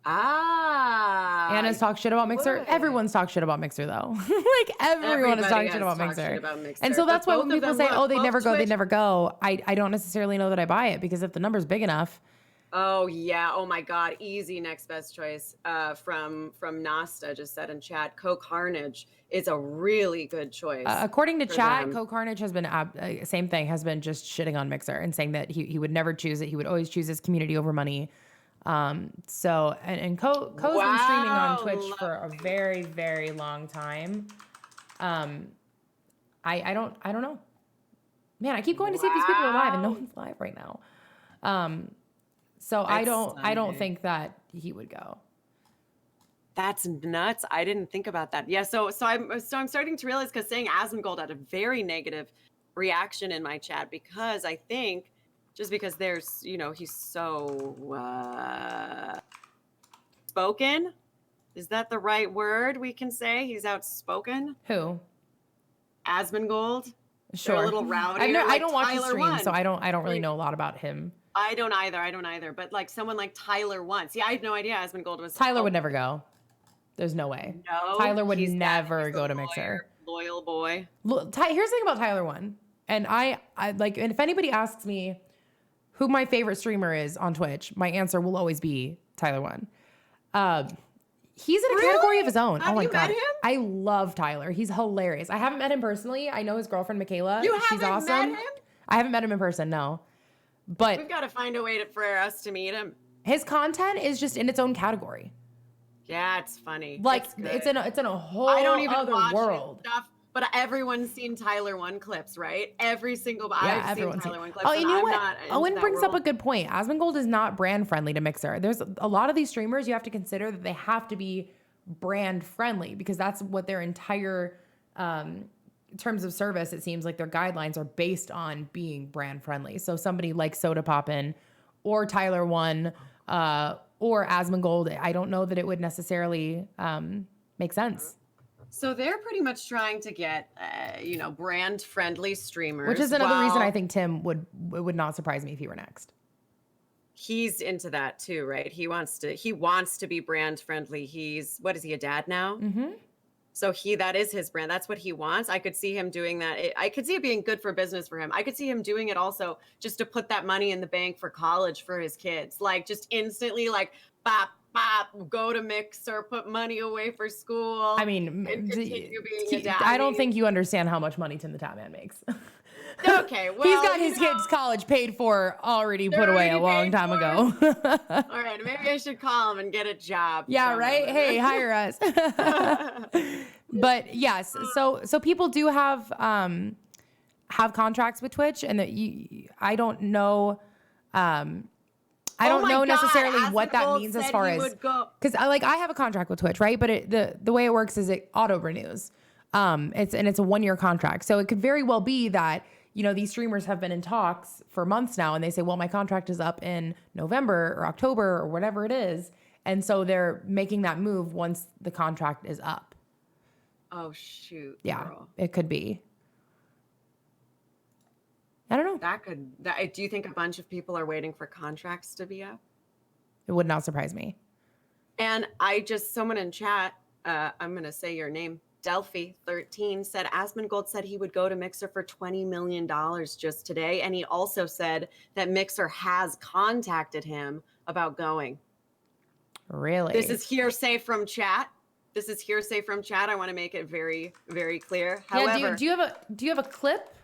Anna's talked shit about Mixer. would. Everyone's talked shit about Mixer though. Like everyone is talking shit about Mixer. And so that's why when people say, "Oh, they never go, they never go," I don't necessarily know that I buy it because if the number's big enough. Oh yeah. Oh my God. Easy next best choice. From Nasta just said in chat, Co-Carnage is a really good choice. According to chat, them. Co-Carnage has been same thing, has been just shitting on Mixer and saying that he would never choose it. He would always choose his community over money. So Co's been streaming on Twitch for a very, very long time. I don't know. Man, I keep going to see if these people are live and no one's live right now. So I don't think that he would go. That's nuts. I didn't think about that. Yeah, so I'm starting to realize because saying Asmongold had a very negative reaction in my chat because I think just because there's, he's so spoken. Is that the right word we can say? He's outspoken. Who? Asmongold. Sure. They're a little rowdy. I don't watch the stream, so I don't really know a lot about him. I don't either. But like someone like Tyler once. See, I had no idea Asmongold was. Tyler would never go. There's no way. No. Tyler would never go to Mixer. Loyal boy. Look, here's the thing about Tyler One, and I like, and if anybody asks me who my favorite streamer is on Twitch, my answer will always be Tyler One. He's in a category of his own. Have oh my you God. met him? I love Tyler. He's hilarious. I haven't met him personally. I know his girlfriend, Michaela. You She's haven't awesome. met him? I haven't met him in person, no. But We've got to find a way for us to meet him. his content is just in its own category. Yeah, it's funny. Like it's in a whole I don't even other watch world. his stuff, but everyone's seen Tyler One clips, right? Every single I've seen Tyler One clips. Oh, you know I'm what? not into Owen that brings up a world. good point. Asmongold is not brand friendly to Mixer. There's a lot of these streamers you have to consider that they have to be brand friendly because that's what their entire terms of service, it seems like their guidelines are based on being brand friendly. So somebody like Soda Poppin' or Tyler One or Asmongold, I don't know that it would necessarily make sense. So they're pretty much trying to get, brand friendly streamers. Which is another reason I think Tim would not surprise me if he were next. He's into that too, right? He wants to be brand friendly. What is he, a dad now? Mm-hmm. So that is his brand. That's what he wants. I could see him doing that. I could see it being good for business for him. I could see him doing it also just to put that money in the bank for college for his kids. Like just instantly like, bop, bop, go to Mixer, put money away for school. I mean, and continue being a dad. I don't think you understand how much money Tim the Tatman makes. Okay, well, he's got his kids' college paid for, already put away a long time ago. All right, maybe I should call him and get a job. Yeah, right? Hey, hire us. But yes, so people do have contracts with Twitch, and that I don't know. I don't know necessarily what that means as far as because I have a contract with Twitch, right? But the way it works is it auto renews. It's a 1-year contract, so it could very well be that these streamers have been in talks for months now, and they say, well, my contract is up in November or October or whatever it is, and so they're making that move once the contract is up. Oh shoot! Yeah, girl. it could be. I don't know. Do you think a bunch of people are waiting for contracts to be up? It would not surprise me. And someone in chat, I'm going to say your name, Delphi13 said Asmongold said he would go to Mixer for $20 million just today. And he also said that Mixer has contacted him about going. Really? This is hearsay from chat. I want to make it very, very clear. However, Yeah, do you have a clip?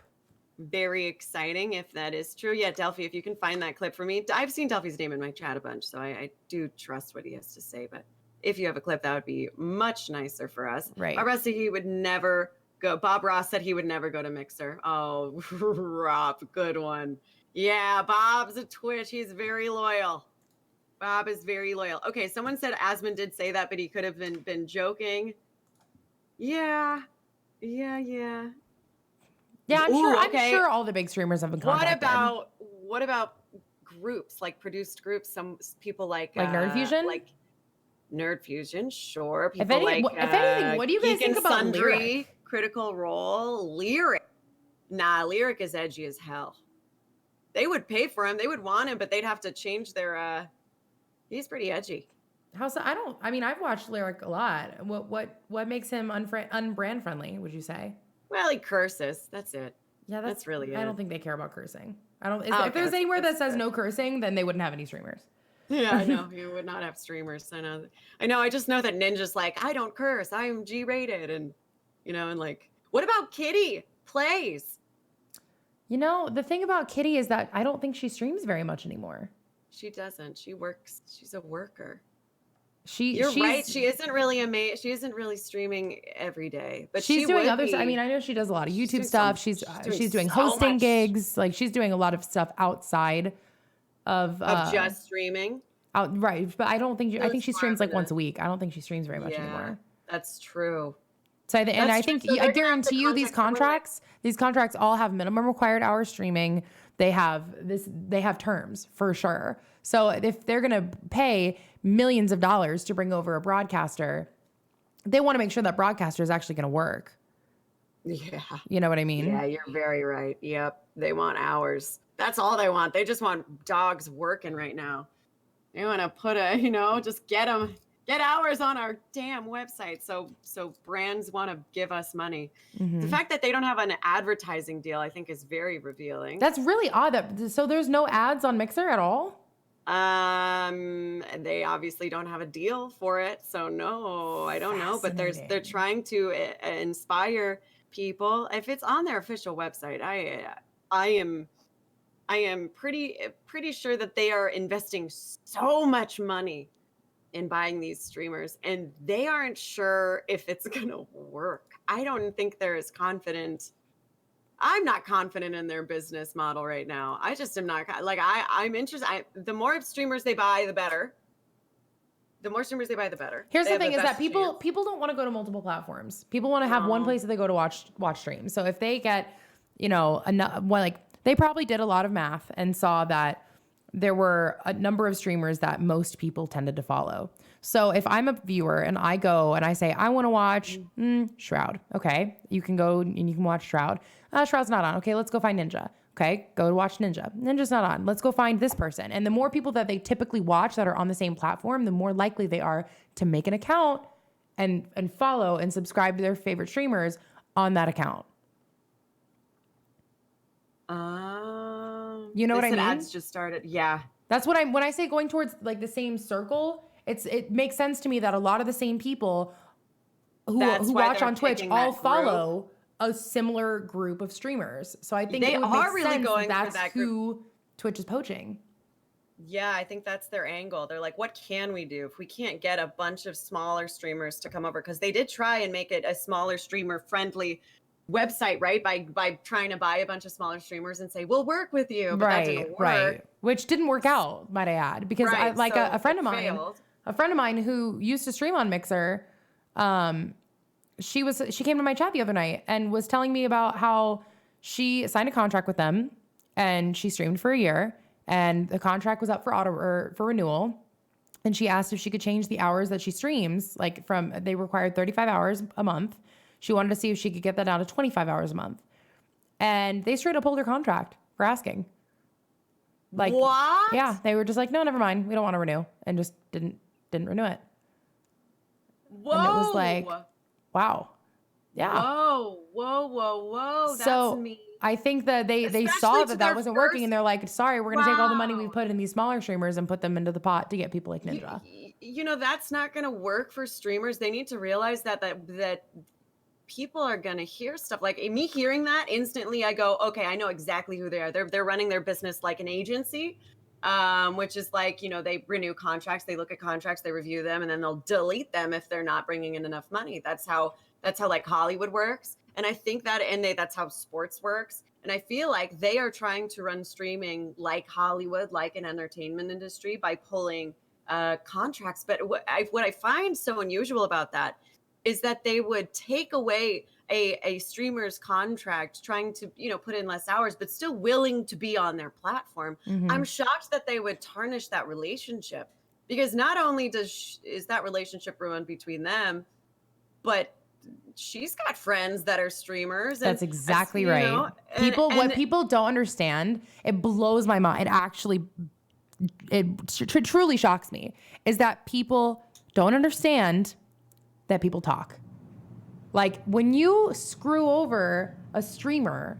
very exciting if that is true. Yeah, Delphi, if you can find that clip for me. I've seen Delphi's name in my chat a bunch, so I do trust what he has to say. But if you have a clip, that would be much nicer for us. Right. Bob Ross said he would never go. Bob Ross said he would never go to Mixer. Oh, Rob, good one. Yeah, Bob's a Twitch. He's very loyal. Bob is very loyal. Okay, someone said Asmon did say that, but he could have been joking. Yeah. Yeah, I'm Ooh, sure. okay. I'm sure all the big streamers have been contacted. What about groups, like produced groups? Some people like Nerd Fusion? like Nerd Fusion, sure. If People anything, what do you guys Geek think and about Sundry, Lyric? Critical Role, Lyric? Nah, Lyric is edgy as hell. They would pay for him. They would want him, but they'd have to change their. He's pretty edgy. How so? I've watched Lyric a lot. What makes him unbrand friendly? Would you say? Well, he curses. That's it. Yeah, That's really I it. don't think they care about cursing. I don't. Okay, If there's anywhere that that's says good. no cursing, then they wouldn't have any streamers. Yeah, I know. You would not have streamers. I know. I just know that Ninja's like, I don't curse. I am G-rated. And, and like, what about Kitty? Plays. The thing about Kitty is that I don't think she streams very much anymore. She doesn't. She works. She's a worker. She's right. She isn't really She isn't really streaming every day, but she's doing other stuff. stuff. I know she does a lot of She's YouTube doing stuff. some- She's doing so hosting much. gigs. Like she's doing a lot of stuff outside of Just streaming. right. But I don't think I Really think she smart streams like with once it. a week. I don't think she streams very much anymore. That's true. So I That's true. think So they're I gonna have to guarantee you these contact someone these contracts all have minimum required hours streaming. They have terms for sure. So if they're going to pay millions of dollars to bring over a broadcaster, they want to make sure that broadcaster is actually going to work. Yeah. You know what I mean? Yeah, you're very right. Yep. They want hours. That's all they want. They just want dogs working right now. They want to put just get hours on our damn website. So brands want to give us money. Mhm. The fact that they don't have an advertising deal, I think, is very revealing. That's really odd. So there's no ads on Mixer at all? They obviously don't have a deal for it. So no, I don't know, but they're Fascinating. trying to inspire people. If it's on their official website, I am pretty sure that they are investing so much money in buying these streamers, and they aren't sure if it's gonna work. I don't think they're as confident. I'm not confident in their business model right now. I just am not like I'm interested. The more streamers they buy, the better. The more streamers they buy, the better. Here's They the have thing: is that best people chance. don't want to go to multiple platforms. People want to have one No. place that they go to watch streams. So if they get, they probably did a lot of math and saw that there were a number of streamers that most people tended to follow. So if I'm a viewer and I go and I say I want to watch Shroud, okay, you can go and you can watch Shroud. Shroud's not on. Okay, let's go find Ninja. Okay, go to watch Ninja. Ninja's not on. Let's go find this person. And the more people that they typically watch that are on the same platform, the more likely they are to make an account and follow and subscribe to their favorite streamers on that account. You know what I mean? Ads just started. Yeah. That's what when I say going towards like the same circle, it makes sense to me that a lot of the same people who That's why watch they're on Twitch picking all that follow a similar group of streamers. So I think They it would are make really sense going for that's that group. who Twitch is poaching. Yeah, I think that's their angle. They're like, what can we do if we can't get a bunch of smaller streamers to come over? Because they did try and make it a smaller streamer friendly website, right? By trying to buy a bunch of smaller streamers and say, we'll work with you. But that didn't work. Right. Which didn't work out, might I add. Because Right, so a friend of it mine, failed. who used to stream on Mixer, she came to my chat the other night and was telling me about how she signed a contract with them and she streamed for a year and the contract was up for renewal. And she asked if she could change the hours that she streams, they required 35 hours a month. She wanted to see if she could get that down to 25 hours a month. And they straight up pulled her contract for asking. What? Yeah, they were just like, no, never mind. We don't want to renew. And just didn't renew it. Whoa. And it was like, wow. Yeah. Whoa. That's So me. I think that they Especially saw to that their wasn't working, first- and they're like, sorry, we're going to take all the money Wow. we've put in these smaller streamers and put them into the pot to get people like Ninja. You know, that's not going to work for streamers. They need to realize that people are going to hear stuff like me hearing that instantly. I go, okay, I know exactly who they are. They're running their business like an agency, which is like, you know, they renew contracts, they look at contracts, they review them, and then they'll delete them if they're not bringing in enough money. That's how like Hollywood works. And I think that's how sports works. And I feel like they are trying to run streaming like Hollywood, like an entertainment industry, by pulling contracts. But what I find so unusual about that is that they would take away a streamer's contract, trying to, you know, put in less hours, but still willing to be on their platform. Mhm. I'm shocked that they would tarnish that relationship, because not only is that relationship ruined between them, but she's got friends that are streamers. That's And exactly you right. know, What people don't understand, it blows my mind. It actually, truly shocks me, is that people don't understand that people talk. Like when you screw over a streamer,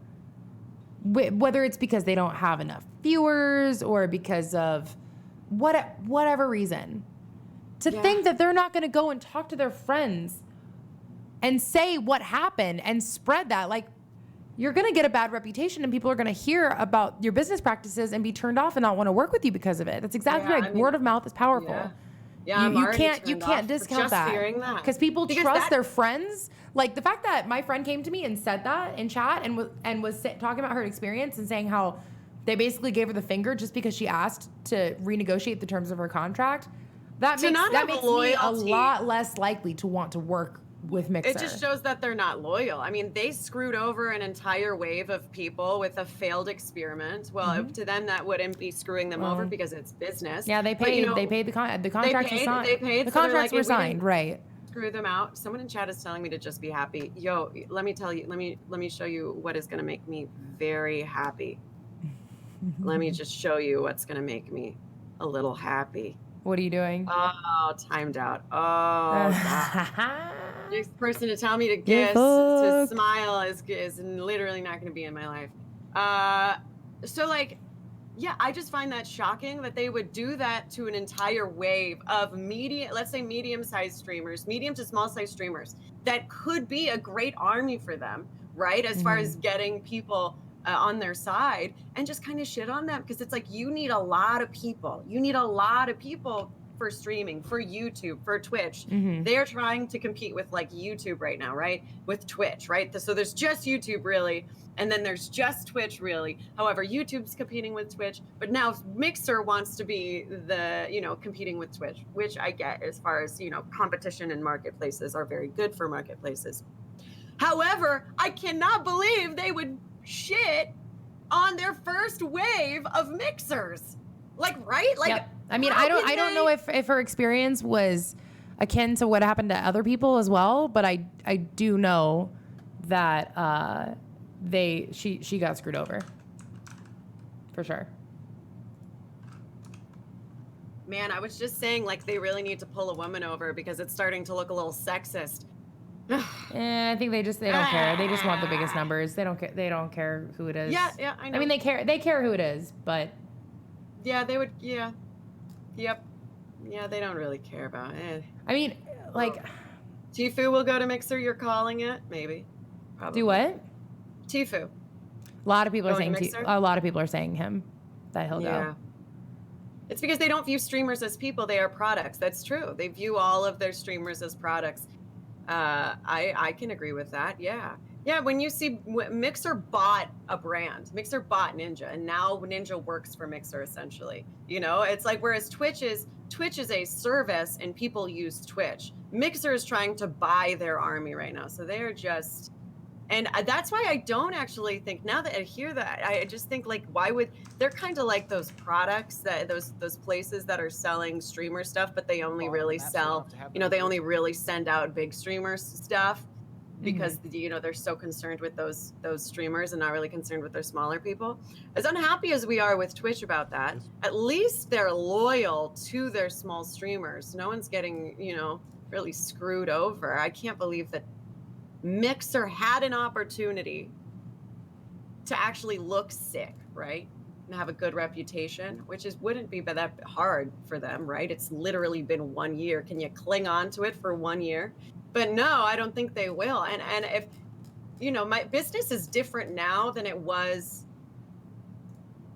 whether it's because they don't have enough viewers or because of whatever reason, to think that they're not going to go and talk to their friends and say what happened and spread that, like, you're going to get a bad reputation and people are going to hear about your business practices and be turned off and not want to work with you because of it. That's exactly right. I mean, word of mouth is powerful. Yeah, I'm already you turned can't off discount just that, hearing that. because people Because trust their friends. Like the fact that my friend came to me and said that in chat and was talking about her experience and saying how they basically gave her the finger just because she asked to renegotiate the terms of her contract. That makes me a lot less likely to want to work with Mixer. It just shows that they're not loyal. I mean, they screwed over an entire wave of people with a failed experiment. Well, to them, that wouldn't be screwing them over because it's business. Yeah, they paid. But, you know, they paid the contracts were signed. They paid. The So they're contracts like, were if we didn't signed, right? Screw them out. Someone in chat is telling me to just be happy. Yo, let me tell you. Let me show you what is going to make me very happy. Let me just show you what's going to make me a little happy. What are you doing? Oh, timed out. Oh, God. Next person to tell me to kiss, to smile is literally not going to be in my life. So like, yeah, I just find that shocking that they would do that to an entire wave of let's say medium-sized streamers, medium to small-sized streamers that could be a great army for them, right? As far as getting people on their side, and just kind of shit on them, because it's like, you need a lot of people. You need a lot of people for streaming, for YouTube, for Twitch. They're trying to compete with like YouTube right now, right? With Twitch, right? So there's just YouTube really, and then there's just Twitch really. However, YouTube's competing with Twitch, but now Mixer wants to be the, you know, competing with Twitch, which I get, as far as, you know, competition and marketplaces are very good for marketplaces. However, I cannot believe they would shit on their first wave of Mixers. Like, right? Like, yep. I mean, I don't know if her experience was akin to what happened to other people as well, but I do know that she got screwed over. For sure. Man, I was just saying, like, they really need to pull a woman over, because it's starting to look a little sexist. I think they don't care. They just want the biggest numbers. They don't care. They don't care who it is. Yeah, I know. I mean, they care. They care who it is, but yeah, they would. Yeah, yep. Yeah, they don't really care about it. I mean, like, Tifu will go to Mixer. You're calling it? Maybe. Probably. Do what? Tifu. A lot of people are Going saying to Mixer? a lot of people are saying him that he'll go. It's because they don't view streamers as people. They are products. That's true. They view all of their streamers as products. I can agree with that. Yeah. When you see Mixer bought a brand, Mixer bought Ninja, and now Ninja works for Mixer essentially. You know, it's like, whereas Twitch is a service and people use Twitch. Mixer is trying to buy their army right now. So they're just, and that's why I don't actually think, now that I hear that, I just think, like, why would, they're kind of like those products that those places that are selling streamer stuff, but they only really sell, you know, they only really send out big streamers stuff, because you know, they're so concerned with those streamers and not really concerned with their smaller people. As unhappy as we are with Twitch about that, at least they're loyal to their small streamers. No one's getting, you know, really screwed over. I can't believe that Mixer had an opportunity to actually look sick, right? And have a good reputation, which wouldn't be that hard for them, right? It's literally been 1 year. Can you cling on to it for 1 year? But no, I don't think they will. And if, my business is different now than it was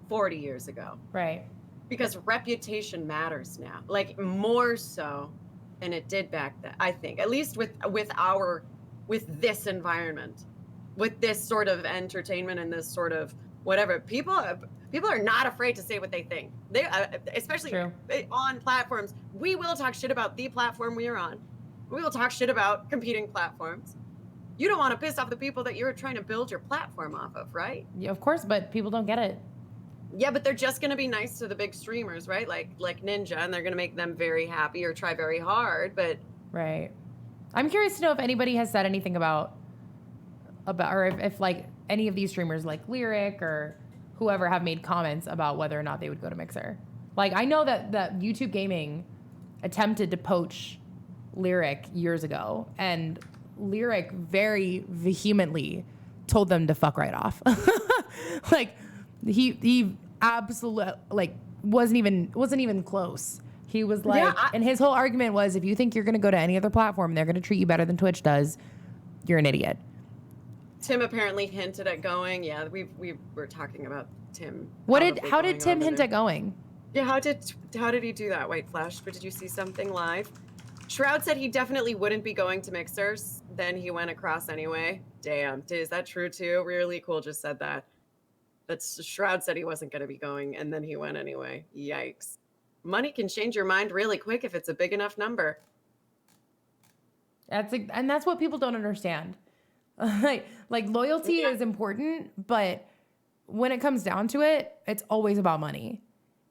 40 years ago. Right. Because reputation matters now, like more so than it did back then, I think, at least with this environment, with this sort of entertainment and this sort of whatever. People are not afraid to say what they think. They especially True. on platforms. We will talk shit about the platform we are on. We will talk shit about competing platforms. You don't want to piss off the people that you're trying to build your platform off of, right? Yeah, of course, but people don't get it. Yeah, but they're just going to be nice to the big streamers, right? Like Ninja, and they're going to make them very happy or try very hard, but Right. I'm curious to know if anybody has said anything about or if like any of these streamers like Lyric or whoever have made comments about whether or not they would go to Mixer. Like I know that YouTube Gaming attempted to poach Lyric years ago, and Lyric very vehemently told them to fuck right off. Like he absolutely like wasn't even close. He was like, and his whole argument was, if you think you're going to go to any other platform and they're going to treat you better than Twitch does, you're an idiot. Tim apparently hinted at going. Yeah, we were talking about Tim. How did Tim hint at going? Yeah, how did he do that, White Flash? But did you see something live? Shroud said he definitely wouldn't be going to Mixers. Then he went across anyway. Damn, is that true too? Really Cool just said that. That's Shroud said he wasn't going to be going, and then he went anyway. Yikes. Money can change your mind really quick if it's a big enough number. And that's what people don't understand. like loyalty is important, but when it comes down to it, it's always about money.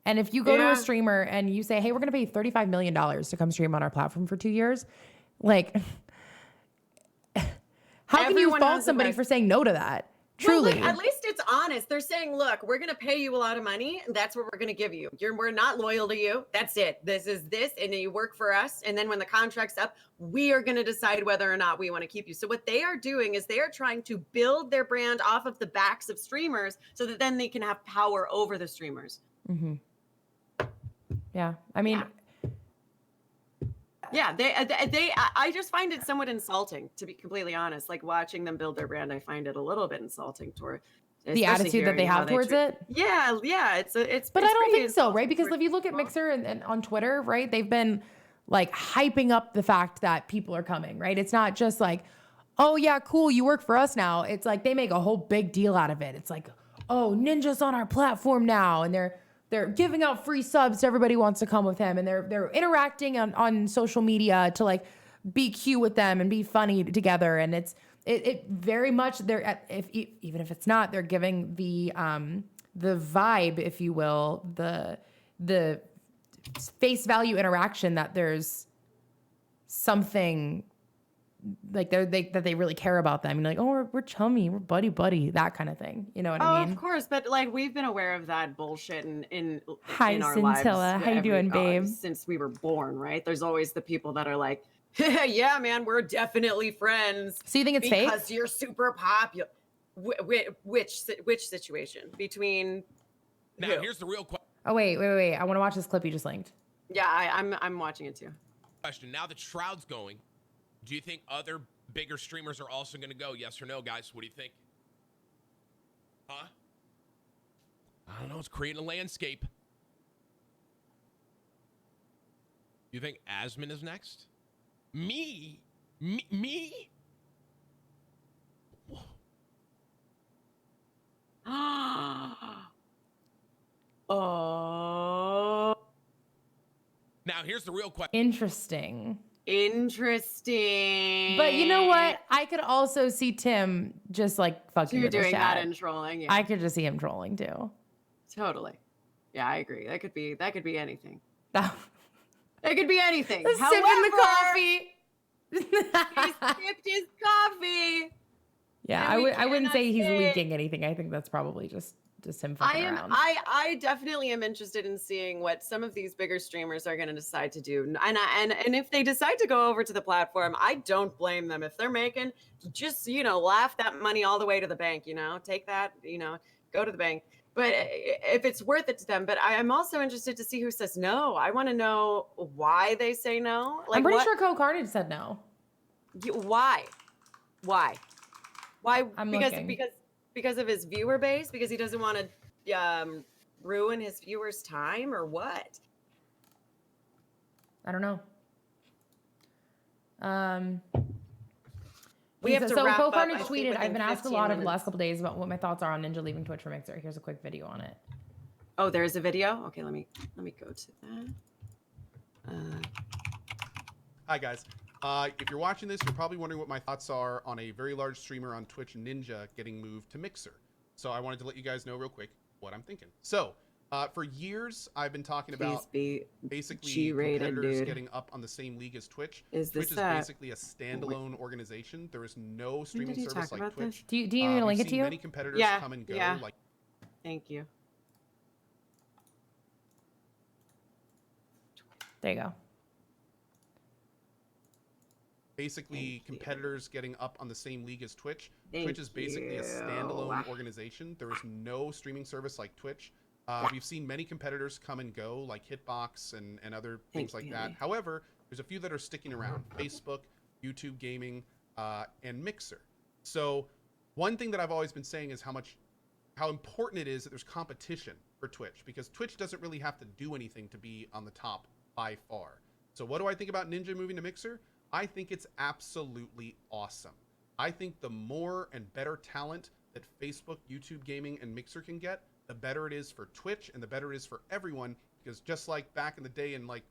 And if you go to a streamer and you say, hey, we're going to pay $35 million to come stream on our platform for 2 years, like, how can you fault somebody for saying no to that? Truly. Well, look, at least it's honest. They're saying, look, we're going to pay you a lot of money, and that's what we're going to give you. We're not loyal to you. That's it. This is this, and you work for us. And then when the contract's up, we are going to decide whether or not we want to keep you. So what they are doing is they are trying to build their brand off of the backs of streamers so that then they can have power over the streamers. Mm-hmm. Yeah. I mean... Yeah, I just find it somewhat insulting, to be completely honest. Like watching them build their brand, I find it a little bit insulting toward the attitude that they have towards it. Yeah, it's. But I don't think so, right? Because if you look at Mixer and on Twitter, right, they've been like hyping up the fact that people are coming, right? It's not just like, oh yeah, cool, you work for us now. It's like they make a whole big deal out of it. It's like, oh, Ninja's on our platform now, and they're giving out free subs to everybody who wants to come with him. And they're interacting on social media to like be cute with them and be funny together. And it very much even if it's not, they're giving the vibe, if you will, the face value interaction that there's something like that they really care about them. And like, oh, we're chummy, we're buddy, that kind of thing. You know what I mean? Of course, but like we've been aware of that bullshit in Hi, our Scintilla. lives. How you doing, babe? Since we were born, right? There's always the people that are like, yeah, man, we're definitely friends. So you think it's fake? Because you're super popular. Which situation? Between now, who? here's the real Oh wait. I want to watch this clip you just linked. Yeah, I'm watching it too. question. Now that Shroud's going, do you think other bigger streamers are also going to go? Yes or no, guys? What do you think? Huh? I don't know. It's creating a landscape. You think Asmon is next? Me? Oh. Now, here's the real question. Interesting. But you know what? I could also see Tim just like fucking with the doing chat. that and trolling. Yeah. I could just see him trolling too. Totally. Yeah, I agree. That could be anything. That It could be anything. sipping the coffee. He sipped his coffee. Yeah, And we I wouldn't say he's cannot say- leaking anything. I think that's probably just just him fucking around. I definitely am interested in seeing what some of these bigger streamers are going to decide to do. And if they decide to go over to the platform, I don't blame them. If they're making, just, laugh that money all the way to the bank, take that, go to the bank. But if it's worth it to them, but I'm also interested to see who says no. I want to know why they say no. I'm pretty sure Co Carnage said no. Why? I'm because looking. because of his viewer base, because he doesn't want to ruin his viewers' time, or what? I don't know. We have to so wrap Co up, Carnage I think, tweeted, I've within been asked a 15 lot over the minutes. last couple days about what my thoughts are on Ninja leaving Twitch for Mixer. Here's a quick video on it. Oh, there's a video. Okay, let me go to that. Hi guys. If you're watching this, you're probably wondering what my thoughts are on a very large streamer on Twitch, Ninja, getting moved to Mixer. So I wanted to let you guys know real quick what I'm thinking. So for years, I've been talking about basically G-rated, competitors dude. getting up on the same league as Twitch. Is Twitch this is basically a standalone organization. There is no streaming did he service talk like about Twitch. Do you need me to link we've it to seen you? many competitors Yeah, come and go. yeah. Like Thank you. There you go. basically competitors getting up on the same league as Twitch. Thank Twitch is basically a you. standalone organization. There is no streaming service like Twitch. We've seen many competitors come and go, like Hitbox and other things like that. However, there's a few that are sticking around: Facebook, YouTube Gaming, and Mixer. So one thing that I've always been saying is how important it is that there's competition for Twitch, because Twitch doesn't really have to do anything to be on the top by far. So what do I think about Ninja moving to Mixer? I think it's absolutely awesome. I think the more and better talent that Facebook, YouTube Gaming, and Mixer can get, the better it is for Twitch and the better it is for everyone, because just like back in the day in, like,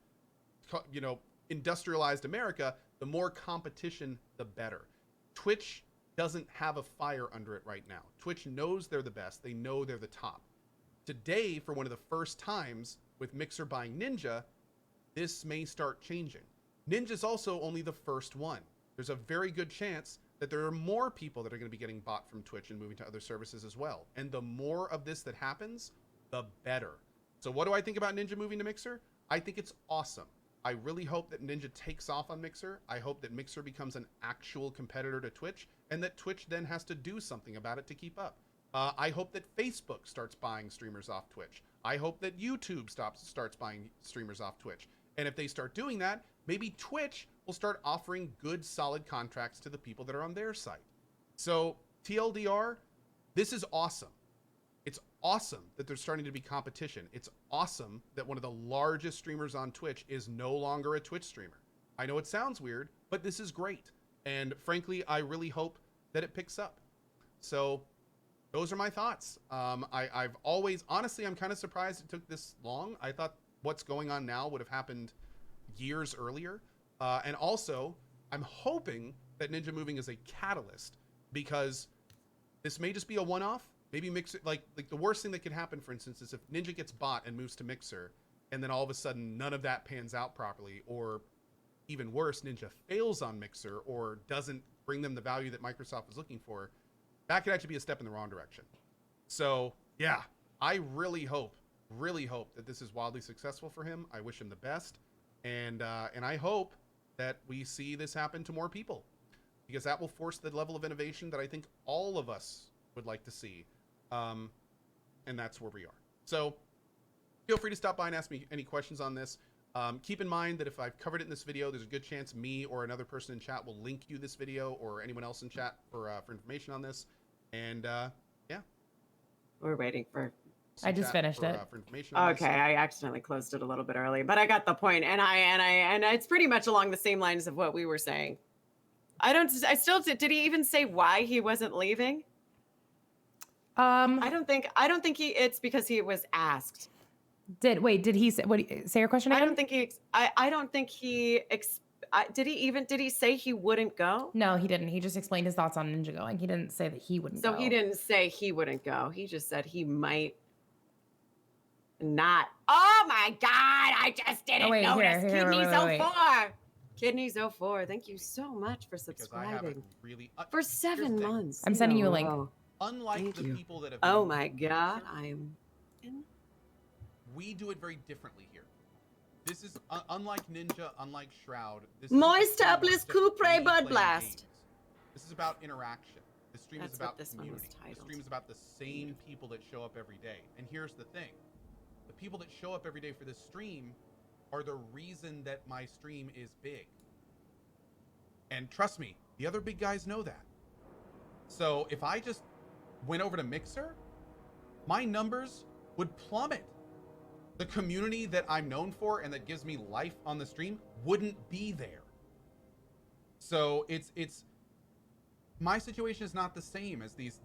you know, industrialized America, the more competition, the better. Twitch doesn't have a fire under it right now. Twitch knows they're the best. They know they're the top. Today, for one of the first times with Mixer buying Ninja, this may start changing. Ninja's also only the first one. There's a very good chance that there are more people that are going to be getting bought from Twitch and moving to other services as well. And the more of this that happens, the better. So what do I think about Ninja moving to Mixer? I think it's awesome. I really hope that Ninja takes off on Mixer. I hope that Mixer becomes an actual competitor to Twitch, and that Twitch then has to do something about it to keep up. I hope that Facebook starts buying streamers off Twitch. I hope that YouTube starts buying streamers off Twitch. And if they start doing that, maybe Twitch will start offering good, solid contracts to the people that are on their site. So TLDR, this is awesome. It's awesome that there's starting to be competition. It's awesome that one of the largest streamers on Twitch is no longer a Twitch streamer. I know it sounds weird, but this is great. And frankly, I really hope that it picks up. So those are my thoughts. I've always, honestly, I'm kind of surprised it took this long. I thought what's going on now would have happened years earlier. And also, I'm hoping that Ninja moving is a catalyst, because this may just be a one-off. Maybe Mixer, like the worst thing that could happen, for instance, is if Ninja gets bought and moves to Mixer, and then all of a sudden none of that pans out properly, or even worse, Ninja fails on Mixer or doesn't bring them the value that Microsoft was looking for. That could actually be a step in the wrong direction. So yeah, I really hope that this is wildly successful for him. I wish him the best, and I hope that we see this happen to more people, because that will force the level of innovation that I think all of us would like to see. And that's where we are. So feel free to stop by and ask me any questions on this. Keep in mind that if I've covered it in this video, there's a good chance me or another person in chat will link you this video, or anyone else in chat for information on this. And yeah, We're waiting for. I just finished it. For information on Okay, this. I accidentally closed it a little bit early, but I got the point, and it's pretty much along the same lines of what we were saying. Did he even say why he wasn't leaving? I don't think it's because he was asked. Did he say say your question again? I don't think he did he say he wouldn't go? No, he didn't. He just explained his thoughts on Ninja going. He didn't say that he wouldn't So go. he didn't say he wouldn't go. He just said he might not. Oh my God, I just didn't notice. Kidneys 04. Kidneys 04. Thank you so much for Because I haven't subscribing. really For here's 7 the thing. months. I'm sending you a link. row. unlike Thank the you. people that have Oh been my in God, Mixer, we do it very differently here. This is unlike Ninja, unlike Shroud. This isn't a Moist stream where Uplis it's just Coupre me Bud playing Blast. games. This is about interaction. This stream That's is what about this one was community. This titled. stream is about the same people that show up every day. And here's the thing. The people that show up every day for this stream are the reason that my stream is big. And trust me, the other big guys know that. So if I just went over to Mixer, my numbers would plummet. The community that I'm known for and that gives me life on the stream wouldn't be there. So it's my situation is not the same as these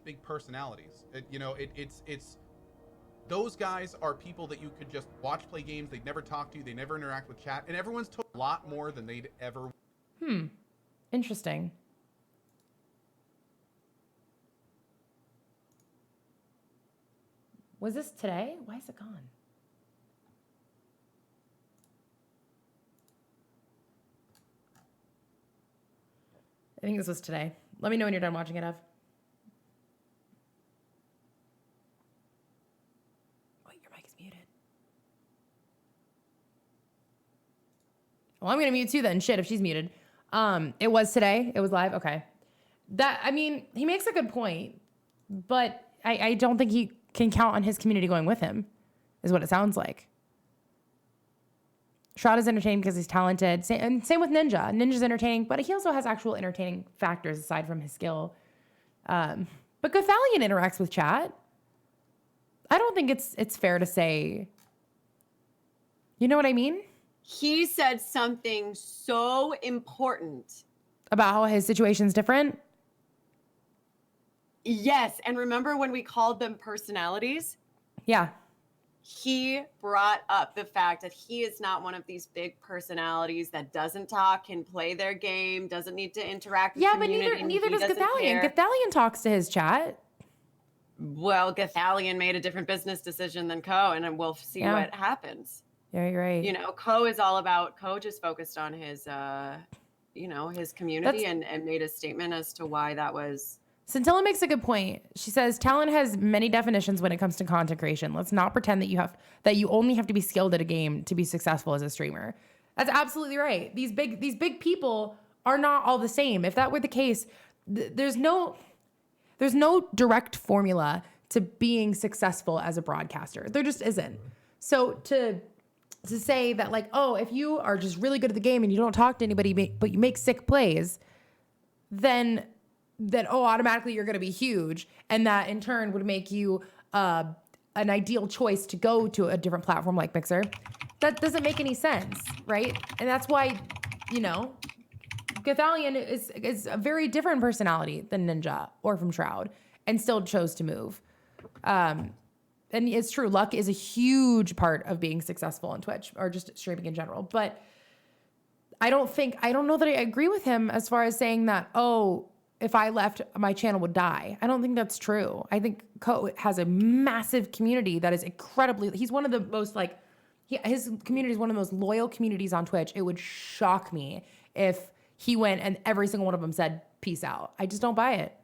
big personalities. It's those guys are people that you could just watch play games. They'd never talk to you. They never interact with chat, and everyone's told a lot more than they'd ever. Interesting. Was this today? Why is it gone? I think this was today. Let me know when you're done watching it, Ev. Wait, your mic is muted. Well, I'm gonna mute too then. Shit, if she's muted. It was today. It was live. Okay. He makes a good point, but I don't think he can count on his community going with him, is what it sounds like. Shroud is entertaining because he's talented. Same with Ninja. Ninja's entertaining, but he also has actual entertaining factors aside from his skill. But Gothalion interacts with chat. I don't think it's fair to say, you know what I mean? He said something so important. About how his situation's different. Yes, and remember when we called them personalities? Yeah. He brought up the fact that he is not one of these big personalities that doesn't talk, can play their game, doesn't need to interact with Yeah, but community. neither does doesn't Gothalion. care. Gothalion talks to his chat. Well, Gothalion made a different business decision than Ko, and then we'll see Yeah. what happens. Yeah, you're right. You know, Ko just focused on his his community and made a statement as to why that was. Scintilla makes a good point. She says talent has many definitions when it comes to content creation. Let's not pretend that you only have to be skilled at a game to be successful as a streamer. That's absolutely right. These big people are not all the same. If that were the case, there's no direct formula to being successful as a broadcaster. There just isn't. So to say that like, oh, if you are just really good at the game and you don't talk to anybody, but you make sick plays, then automatically you're going to be huge. And that in turn would make you an ideal choice to go to a different platform like Mixer. That doesn't make any sense, right? And that's why, Gothalion is a very different personality than Ninja or from Shroud and still chose to move. And it's true, luck is a huge part of being successful on Twitch or just streaming in general. But I don't know that I agree with him as far as saying that, oh, if I left, my channel would die. I don't think that's true. I think Ko has a massive community that is he's one of the most his community is one of the most loyal communities on Twitch. It would shock me if he went and every single one of them said, peace out. I just don't buy it.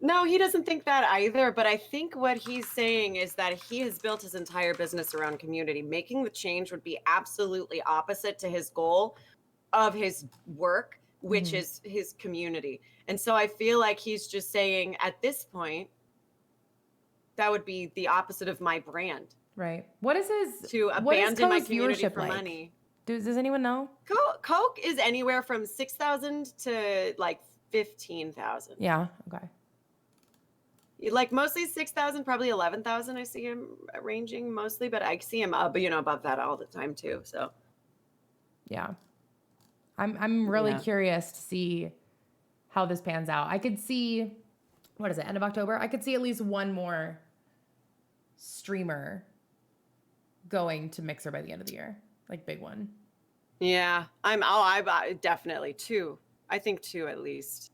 No, he doesn't think that either. But I think what he's saying is that he has built his entire business around community. Making the change would be absolutely opposite to his goal of his work, which is his community. And so I feel like he's just saying at this point, that would be the opposite of my brand. Right. What is his To abandon my community viewership for like? money. Does anyone know? Coke is anywhere from 6,000 to like 15,000. Yeah. Okay. Like mostly 6,000, probably 11,000. I see him ranging mostly, but I see him above that all the time too. So yeah, I'm really Yeah. curious to see how this pans out. I could see, what is it, end of October? I could see at least one more streamer going to Mixer by the end of the year, like big one. yeah, I definitely two. I think two at least.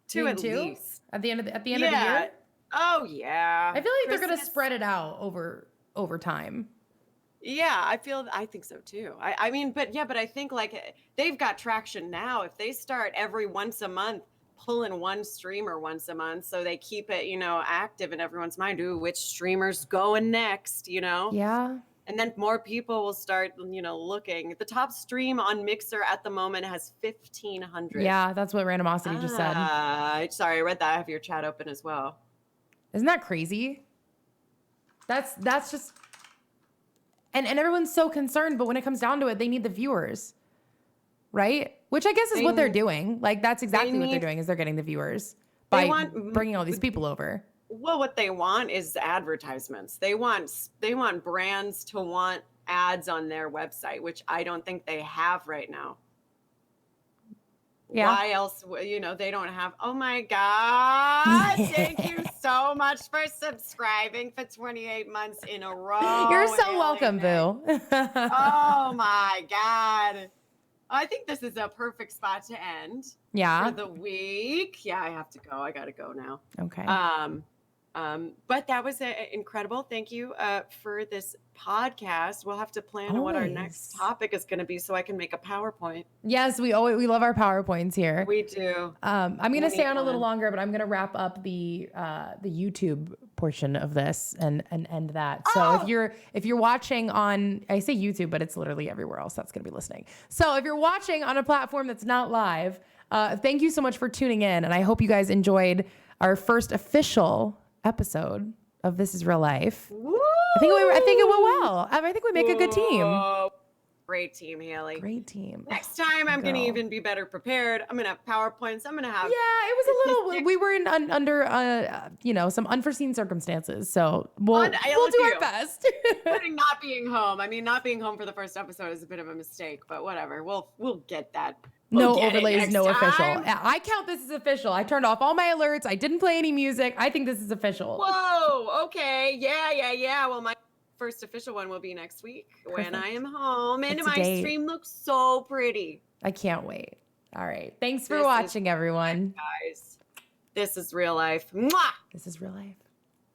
Two at least. At the end of the year. Oh yeah. I feel like they're gonna Christmas. spread it out over time. Yeah, I think so too. But I think like they've got traction now. If they start every once a month pull in one streamer once a month, so they keep it, active in everyone's mind. Ooh, which streamer's going next? Yeah. And then more people will start, looking. The top stream on Mixer at the moment has 1,500. Yeah, that's what Randomosity just said. Sorry, I read that. I have your chat open as well. Isn't that crazy? That's just, and everyone's so concerned, but when it comes down to it, they need the viewers, right? Which I guess is what they're doing. Like, that's exactly what they're doing, is they're getting the viewers by bringing all these people over. Well, what they want is advertisements. They want brands to want ads on their website, which I don't think they have right now. Yeah. Why else? They don't have. Oh my God! Thank you so much for subscribing for 28 months in a row. You're so welcome, Boo. Oh my God! I think this is a perfect spot to end. Yeah. For the week. Yeah, I have to go. I gotta go now. Okay. But that was incredible. Thank you for this podcast. We'll have to plan what our next topic is going to be, so I can make a PowerPoint. Yes, we love our PowerPoints here. We do. I'm going to stay on a little longer, but I'm going to wrap up the YouTube portion of this and end that. So if you're watching on, I say YouTube, but it's literally everywhere else that's going to be listening. So if you're watching on a platform that's not live, thank you so much for tuning in, and I hope you guys enjoyed our first official episode of This Is Real Life. Woo! I think it went well. I think we make a good team. Great team, Haley. Great team. Next time, I'm going to even be better prepared. I'm going to have PowerPoints. I'm going to have. Yeah, it was a little. We were under some unforeseen circumstances, so we'll do our best. Including not being home. I mean, not being home for the first episode is a bit of a mistake, but whatever. We'll get that. No overlays, no official. I count this as official. I turned off all my alerts. I didn't play any music. I think this is official. Whoa. Okay. Yeah. Well, my first official one will be next week when I am home, and my stream looks so pretty. I can't wait. All right. Thanks for watching, everyone. Guys, this is real life. Mwah! This is real life.